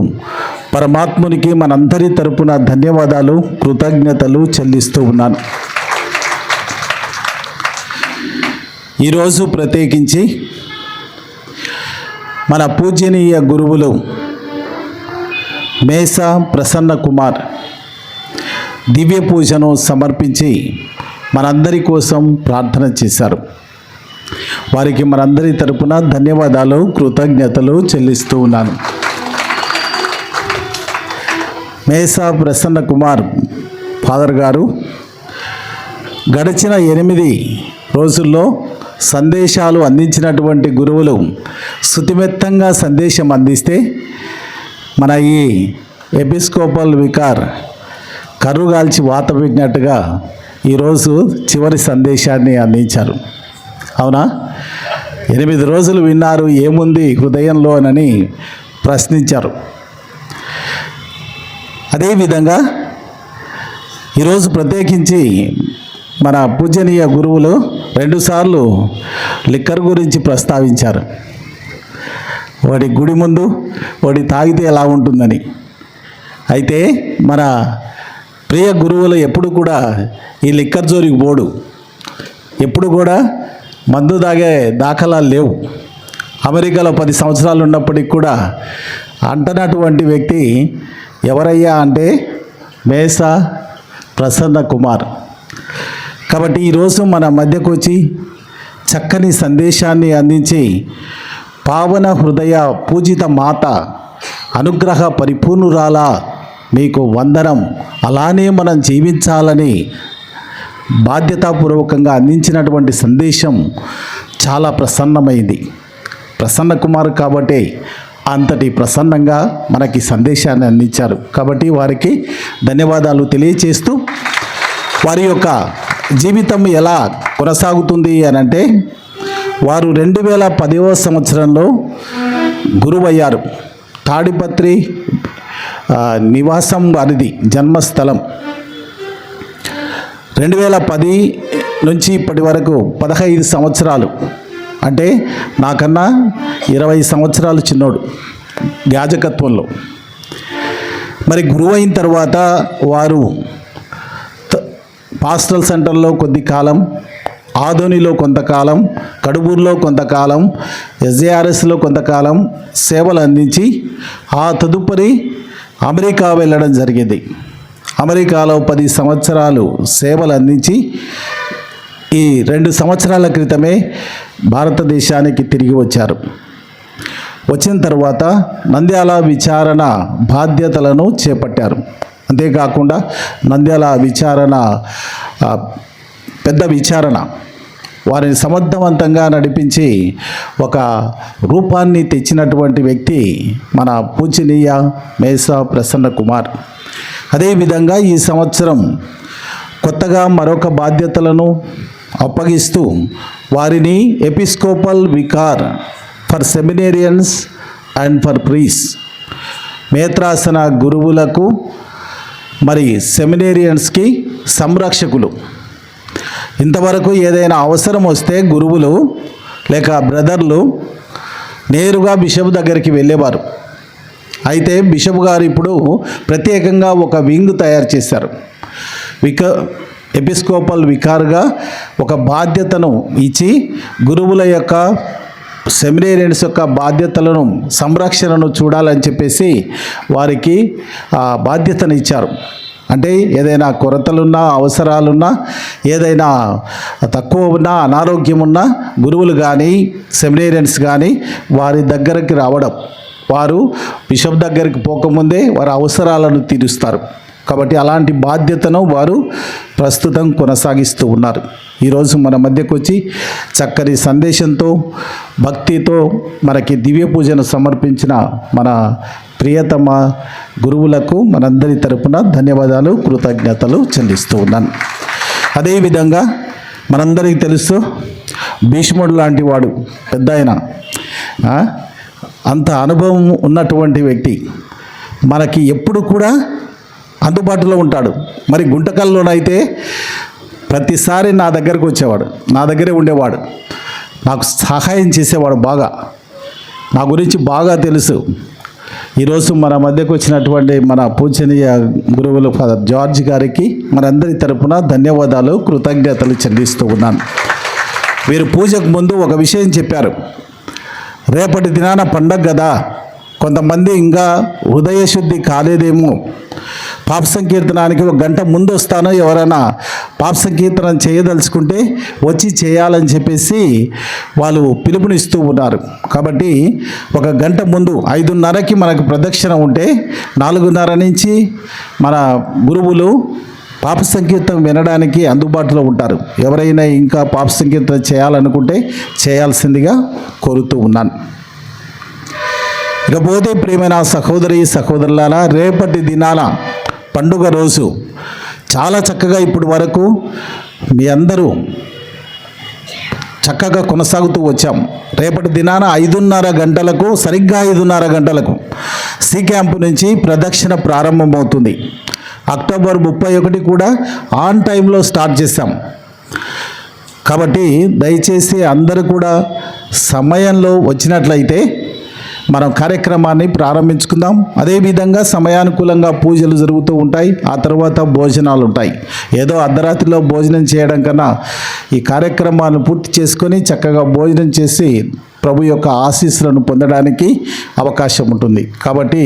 పరమాత్మునికి మనందరి తరపున ధన్యవాదాలు, కృతజ్ఞతలు చెల్లిస్తూ ఉన్నాను. ఈరోజు ప్రత్యేకించి మన పూజనీయ గురువులు మేసా ప్రసన్న కుమార్ దివ్య పూజను సమర్పించి మనందరి కోసం ప్రార్థన చేశారు. వారికి మనందరి తరపున ధన్యవాదాలు, కృతజ్ఞతలు చెల్లిస్తూ ఉన్నాను. మేసా ప్రసన్న కుమార్ ఫాదర్ గారు గడిచిన 8 రోజుల్లో సందేశాలు అందించినటువంటి గురువులు శుతిమెత్తంగా సందేశం అందిస్తే మన ఈ ఎపిస్కోపల్ వికార్ కర్రుగాల్చి వాత పెట్టినట్టుగా ఈరోజు చివరి సందేశాన్ని అందించారు. అవునా? 8 రోజులు విన్నారు, ఏముంది హృదయంలో అని ప్రశ్నించారు. అదేవిధంగా ఈరోజు ప్రత్యేకించి మన పూజనీయ గురువులు 2 సార్లు లిక్కర్ గురించి ప్రస్తావించారు. వాడి గుడి ముందు వాడి తాగితే ఎలా ఉంటుందని. అయితే మన ప్రియ గురువులు ఎప్పుడు కూడా ఈ లిక్కర్ జోలికి పోడు, ఎప్పుడు కూడా మందు తాగే దాఖలాలు లేవు. అమెరికాలో 10 సంవత్సరాలు ఉన్నప్పటికి కూడా అంటనటువంటి వ్యక్తి ఎవరయ్యా అంటే మేసా ప్రసన్న కుమార్. కాబట్టి ఈరోజు మన మధ్యకు వచ్చి చక్కని సందేశాన్ని అందించి పావన హృదయ పూజిత మాత అనుగ్రహ పరిపూర్ణురాల మీకు వందనం, అలానే మనం జీవించాలని బాధ్యతాపూర్వకంగా అందించినటువంటి సందేశం చాలా ప్రసన్నమైంది. ప్రసన్న కుమార్ కాబట్టి అంతటి ప్రసన్నంగా మనకి సందేశాన్ని అందించారు. కాబట్టి వారికి ధన్యవాదాలు తెలియచేస్తూ, వారి యొక్క జీవితం ఎలా కొనసాగుతుంది అని అంటే, వారు 2010వ సంవత్సరంలో గురువయ్యారు. తాడిపత్రి నివాసం వారిది, జన్మస్థలం. 2010 నుంచి ఇప్పటి వరకు 15 సంవత్సరాలు, అంటే నాకన్నా 20 సంవత్సరాలు చిన్నోడు యాజకత్వంలో. మరి గురువు అయిన తర్వాత వారు పాస్టల్ సెంటర్లో కొద్ది కాలం, ఆదోనిలో కొంతకాలం, కడుబూరులో కొంతకాలం, ఎస్జేఆర్ఎస్లో కొంతకాలం సేవలు అందించి ఆ తదుపరి అమెరికా వెళ్ళడం జరిగింది. అమెరికాలో 10 సంవత్సరాలు సేవలు అందించి ఈ 2 సంవత్సరాల క్రితమే భారతదేశానికి తిరిగి వచ్చారు. వచ్చిన తర్వాత నంద్యాల విచారణ బాధ్యతలను చేపట్టారు. అంతేకాకుండా నంద్యాల విచారణ పెద్ద విచారణ వారిని సమర్థవంతంగా నడిపించి ఒక రూపాన్ని తెచ్చినటువంటి వ్యక్తి మన పూజనీయ మేసా ప్రసన్న కుమార్. అదేవిధంగా ఈ సంవత్సరం కొత్తగా మరొక బాధ్యతలను అప్పగిస్తూ వారిని episcopal vicar for seminarians and for priests, మేత్రాసన గురువులకు మరి సెమినేరియన్స్కి సంరక్షకులు. ఇంతవరకు ఏదైనా అవసరం వస్తే గురువులు లేక బ్రదర్లు నేరుగా బిషప్ దగ్గరికి వెళ్ళేవారు. అయితే బిషప్ గారు ఇప్పుడు ప్రత్యేకంగా ఒక వింగ్ తయారు చేశారు. ఎపిస్కోపల్ వికార్గా ఒక బాధ్యతను ఇచ్చి గురువుల యొక్క సెమినేరియన్స్ యొక్క బాధ్యతలను సంరక్షణను చూడాలని చెప్పేసి వారికి బాధ్యతను ఇచ్చారు. అంటే ఏదైనా కొరతలున్నా, అవసరాలున్నా, ఏదైనా తక్కువ ఉన్నా, అనారోగ్యం ఉన్నా గురువులు కానీ సెమినేరియన్స్ కానీ వారి దగ్గరికి రావడం, వారు బిషప్ దగ్గరికి పోకముందే వారి అవసరాలను తీరుస్తారు. కాబట్టి అలాంటి బాధ్యతను వారు ప్రస్తుతం కొనసాగిస్తూ ఉన్నారు. ఈరోజు మన మధ్యకు వచ్చి చక్కని సందేశంతో, భక్తితో మనకి దివ్య పూజను సమర్పించిన మన ప్రియతమ గురువులకు మనందరి తరపున ధన్యవాదాలు, కృతజ్ఞతలు చెల్లిస్తూ ఉన్నాను. అదేవిధంగా మనందరికీ తెలుసు, భీష్ముడు లాంటి వాడు పెద్ద ఆయన, అంత అనుభవం ఉన్నటువంటి వ్యక్తి మనకి ఎప్పుడు కూడా అందుబాటులో ఉంటాడు. మరి గుంటకల్లోనైతే ప్రతిసారి నా దగ్గరకు వచ్చేవాడు, నా దగ్గరే ఉండేవాడు, నాకు సహాయం చేసేవాడు. బాగా నా గురించి బాగా తెలుసు. ఈరోజు మన మధ్యకు వచ్చినటువంటి మన పూజనీయ గురువులు ఫాదర్ జార్జ్ గారికి మనందరి తరపున ధన్యవాదాలు, కృతజ్ఞతలు చెల్లిస్తూ ఉన్నాను. వీరు పూజకు ముందు ఒక విషయం చెప్పారు. రేపటి దినాన పండగ కదా, కొంతమంది ఇంకా హృదయశుద్ధి కాలేదేమో, పాప సంకీర్తనానికి 1 గంట ముందు వస్తాను, ఎవరైనా పాప సంకీర్తనం చేయదలుచుకుంటే వచ్చి చేయాలని చెప్పేసి వాళ్ళు పిలుపునిస్తూ ఉన్నారు. కాబట్టి 1 గంట ముందు 5:30కి మనకు ప్రదక్షిణ ఉంటే 4:30 నుంచి మన గురువులు పాప సంకీర్తనం వినడానికి అందుబాటులో ఉంటారు. ఎవరైనా ఇంకా పాప సంకీర్తన చేయాలనుకుంటే చేయాల్సిందిగా కోరుతూ ఉన్నాను. ఇకపోతే ప్రియమైన సహోదరి సహోదరులారా, రేపటి దినాన పండుగ రోజు చాలా చక్కగా ఇప్పటి వరకు మీ అందరూ చక్కగా కొనసాగుతూ వచ్చాం. రేపటి దినాన 5:30 గంటలకు, సరిగ్గా 5:30 గంటలకు సి క్యాంపు నుంచి ప్రదక్షిణ ప్రారంభమవుతుంది. అక్టోబర్ 31 కూడా ఆన్ టైంలో స్టార్ట్ చేశాం. కాబట్టి దయచేసి అందరూ కూడా సమయంలో వచ్చినట్లయితే మనం కార్యక్రమాన్ని ప్రారంభించుకుందాం. అదేవిధంగా సమయానుకూలంగా పూజలు జరుగుతూ ఉంటాయి. ఆ తర్వాత భోజనాలు ఉంటాయి. ఏదో అర్ధరాత్రిలో భోజనం చేయడం కన్నా ఈ కార్యక్రమాన్ని పూర్తి చేసుకొని చక్కగా భోజనం చేసి ప్రభు యొక్క ఆశీస్సులను పొందడానికి అవకాశం ఉంటుంది. కాబట్టి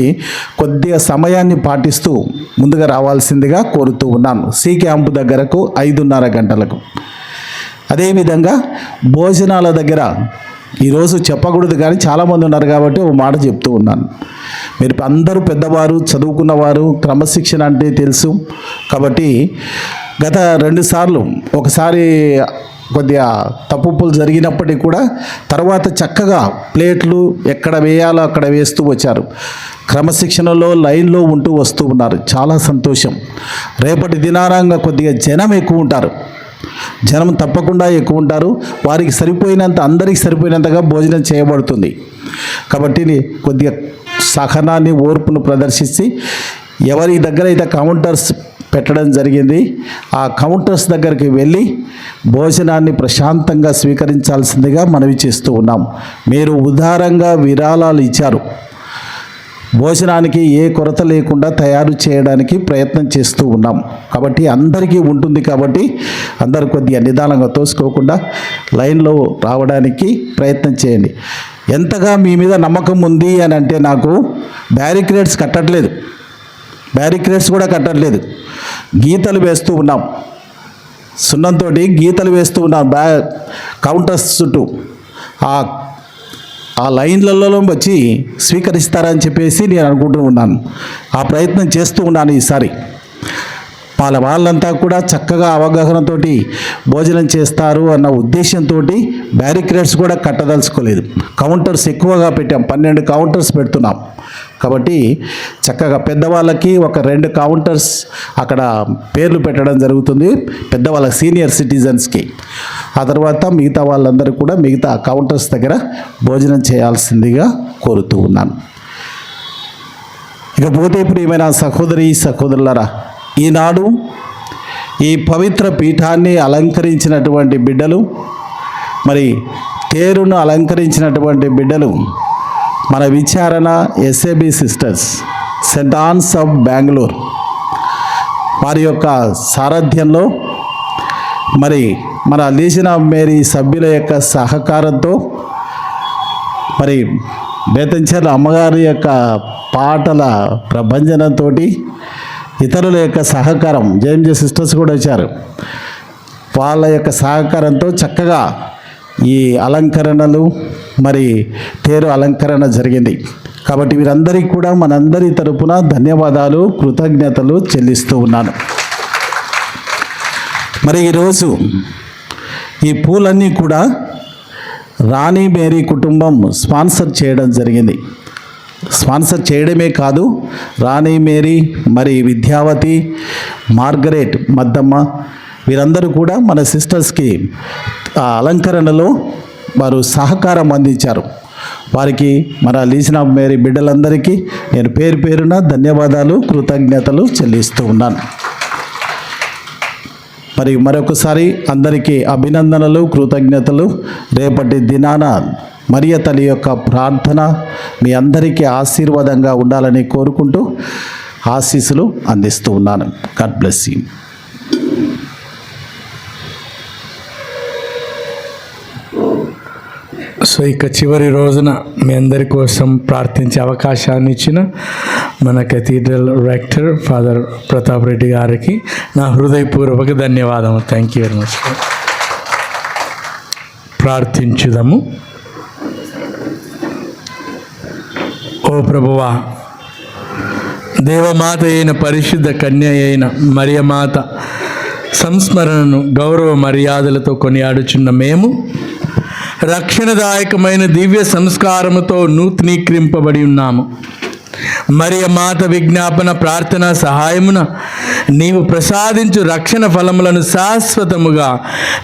కొద్దిగా సమయాన్ని పాటిస్తూ ముందుగా రావాల్సిందిగా కోరుతూ ఉన్నాను. సి క్యాంపు దగ్గరకు 5:30 గంటలకు. అదేవిధంగా భోజనాల దగ్గర ఈరోజు చెప్పకూడదు కానీ చాలామంది ఉన్నారు కాబట్టి ఒక మాట చెప్తూ ఉన్నాను. మీరు అందరూ పెద్దవారు, చదువుకున్నవారు, క్రమశిక్షణ అంటే తెలుసు. కాబట్టి గత 2 సార్లు, ఒకసారి కొద్దిగా తప్పులు జరిగినప్పటికీ కూడా తర్వాత చక్కగా ప్లేట్లు ఎక్కడ వేయాలో అక్కడ వేస్తూ వచ్చారు. క్రమశిక్షణలో లైన్లో ఉంటూ వస్తూ ఉన్నారు. చాలా సంతోషం. రేపటి దినారంగా కొద్దిగా జనం ఎక్కువ ఉంటారు. జనం తప్పకుండా ఎక్కువ ఉంటారు. వారికి సరిపోయినంత, అందరికి సరిపోయినంతగా భోజనం చేయబడుతుంది. కాబట్టి కొద్దిగా సహనాన్ని, ఓర్పును ప్రదర్శించి ఎవరి దగ్గర అయితే కౌంటర్స్ పెట్టడం జరిగింది ఆ కౌంటర్స్ దగ్గరికి వెళ్ళి భోజనాన్ని ప్రశాంతంగా స్వీకరించాల్సిందిగా మనవి చేస్తూ ఉన్నాం. మీరు ఉదారంగా విరాళాలు ఇచ్చారు. భోజనానికి ఏ కొరత లేకుండా తయారు చేయడానికి ప్రయత్నం చేస్తూ ఉన్నాం. కాబట్టి అందరికీ ఉంటుంది. కాబట్టి అందరూ కొద్దిగా నిదానంగా తోసుకోకుండా లైన్లో రావడానికి ప్రయత్నం చేయండి. ఎంతగా మీ మీద నమ్మకం ఉంది అని అంటే, నాకు బ్యారికేడ్స్ కూడా కట్టట్లేదు, గీతలు వేస్తూ ఉన్నాం. సున్నంతో గీతలు వేస్తూ ఉన్నాం కౌంటర్స్ చుట్టూ. ఆ లైన్లలో వచ్చి స్వీకరిస్తారని చెప్పేసి నేను అనుకుంటూ ఉన్నాను. ఆ ప్రయత్నం చేస్తూ ఉన్నాను. ఈసారి వాళ్ళంతా కూడా చక్కగా అవగాహనతోటి భోజనం చేస్తారు అన్న ఉద్దేశంతో బ్యారికేడ్స్ కూడా కట్టదలుచుకోలేదు. కౌంటర్స్ ఎక్కువగా పెట్టాం. 12 కౌంటర్స్ పెడుతున్నాం. కాబట్టి చక్కగా పెద్దవాళ్ళకి ఒక 2 కౌంటర్స్ అక్కడ పేర్లు పెట్టడం జరుగుతుంది, పెద్దవాళ్ళ సీనియర్ సిటిజన్స్కి. ఆ తర్వాత మిగతా వాళ్ళందరూ కూడా మిగతా కౌంటర్స్ దగ్గర భోజనం చేయాల్సిందిగా కోరుతూ ఉన్నాను. ఇకపోతే ప్రియమైన సహోదరి సహోదరులారా, ఈనాడు ఈ పవిత్ర పీఠాన్ని అలంకరించినటువంటి బిడ్డలు, మరి తేరును అలంకరించినటువంటి బిడ్డలు మన విచారణ SAB sisters Saint Ann's of Bengaluru వారి యొక్క సారథ్యంలో మరి మన లీజన్ ఆఫ్ మేరీ సభ్యుల యొక్క సహకారంతో మరి బేతంచెర్ల అమ్మగారి యొక్క పాటల ప్రభంజనంతో ఇతరుల యొక్క సహకారం జేఎంజే సిస్టర్స్ కూడా వచ్చారు. వాళ్ళ యొక్క సహకారంతో చక్కగా ఈ అలంకరణలు మరి తేరు అలంకరణ జరిగింది. కాబట్టి వీరందరికీ కూడా మనందరి తరపున ధన్యవాదాలు, కృతజ్ఞతలు చెల్లిస్తూ ఉన్నాను. మరి ఈరోజు ఈ పూలన్నీ కూడా రాణి మేరీ కుటుంబం స్పాన్సర్ చేయడం జరిగింది. స్పాన్సర్ చేయడమే కాదు, రాణి మేరీ మరి విద్యావతి, మార్గరెట్ మద్దమ్మ వీరందరూ కూడా మన సిస్టర్స్కి ఆ అలంకరణలో వారు సహకారం అందించారు. వారికి మన లీజన్ ఆఫ్ మేరీ బిడ్డలందరికీ నేను పేరు పేరున ధన్యవాదాలు, కృతజ్ఞతలు చెల్లిస్తూ ఉన్నాను. మరి మరొకసారి అందరికీ అభినందనలు, కృతజ్ఞతలు. రేపటి దినాన మరియ తల్లి యొక్క ప్రార్థన మీ అందరికీ ఆశీర్వాదంగా ఉండాలని కోరుకుంటూ ఆశీస్సులు అందిస్తూ ఉన్నాను. God bless you. సో ఇక చివరి రోజున మీ అందరి కోసం ప్రార్థించే అవకాశాన్ని ఇచ్చిన మన cathedral rector father Pratap Reddy గారికి నా హృదయపూర్వక ధన్యవాదము. Thank you very much. ప్రార్థించుదాము. ఓ ప్రభువా, దేవమాత అయిన పరిశుద్ధ కన్య అయిన మరియమాత సంస్మరణను గౌరవ మర్యాదలతో కొనియాడుచున్న మేము రక్షణదాయకమైన దివ్య సంస్కారముతో నూతనీకరింపబడి ఉన్నాము. మరియమాత విజ్ఞాపన ప్రార్థన సహాయమున నీవు ప్రసాదించు రక్షణ ఫలములను శాశ్వతముగా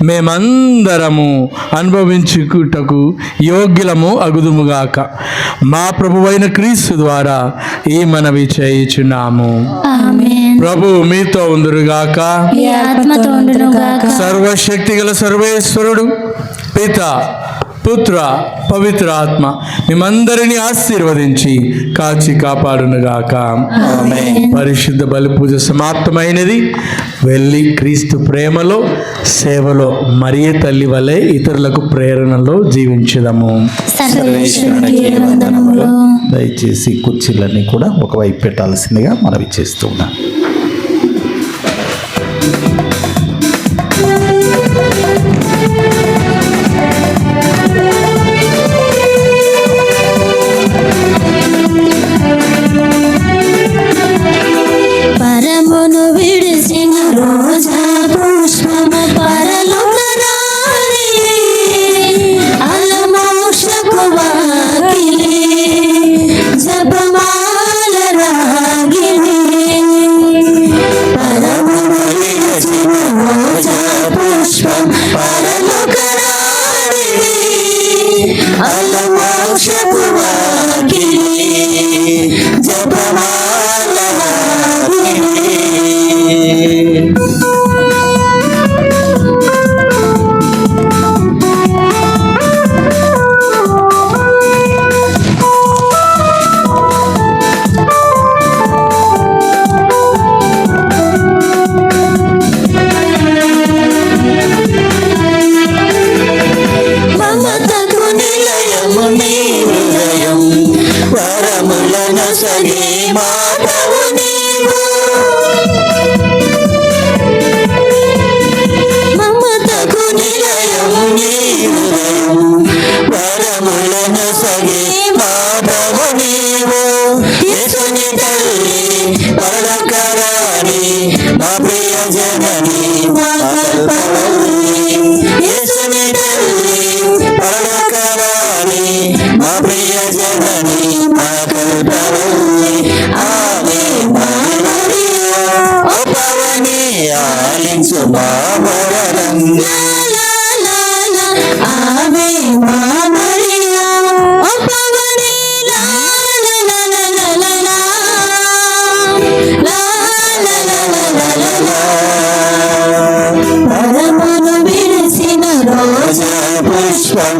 మేమందరము అనుభవించుటకు యోగ్యులము అగుదుముగాక. మా ప్రభువైన క్రీస్తు ద్వారా ఈ మనవి చేయుచున్నాము. ప్రభు మీతో ఉందురుగాక. సర్వశక్తి గల సర్వేశ్వరుడు పిత, పుత్ర, పవిత్ర ఆత్మ మిమ్మందరినీ ఆశీర్వదించి కాచి కాపాడునుగాక. పరిశుద్ధ బలి పూజ సమాప్తమైనది. వెళ్ళి క్రీస్తు ప్రేమలో, సేవలో మరియ తల్లి వలె ఇతరులకు ప్రేరణలో జీవించుదాము. దయచేసి కుర్చీలన్నీ కూడా ఒకవైపు పెట్టాల్సిందిగా మనవి చేస్తూ ఉన్నాం. పరమును విడిసిన రోజా పుష్పము పరలోక రాణి, అలమోక్షకు వాకిలి జపమాల రాగిణి. పరమును విడిసిన రోజా పుష్పం పరలోక రాణి, అలమోక్షకు వాకిలి జపమాల మమతకు నిలయము నీ హృదయం, వరములను సగే మాధవు నీవు. మమతకు నిలయము నీ హృదయం, వరములను సగే మాధవు నీవు. యేసుని తల్లి పరకరాని మా ప్రియ జనని మా కల్పవల్లి. యేసుని తల్లి పరకరాని మా ప్రియ జనని మా కల్పవల్లి. ఆమె మా మరియా ఓ పవని ఆలించు మా వరదం. ఆమె మా మరియా ఓ పవని పరమును విడిసిన రోజా పుష్పం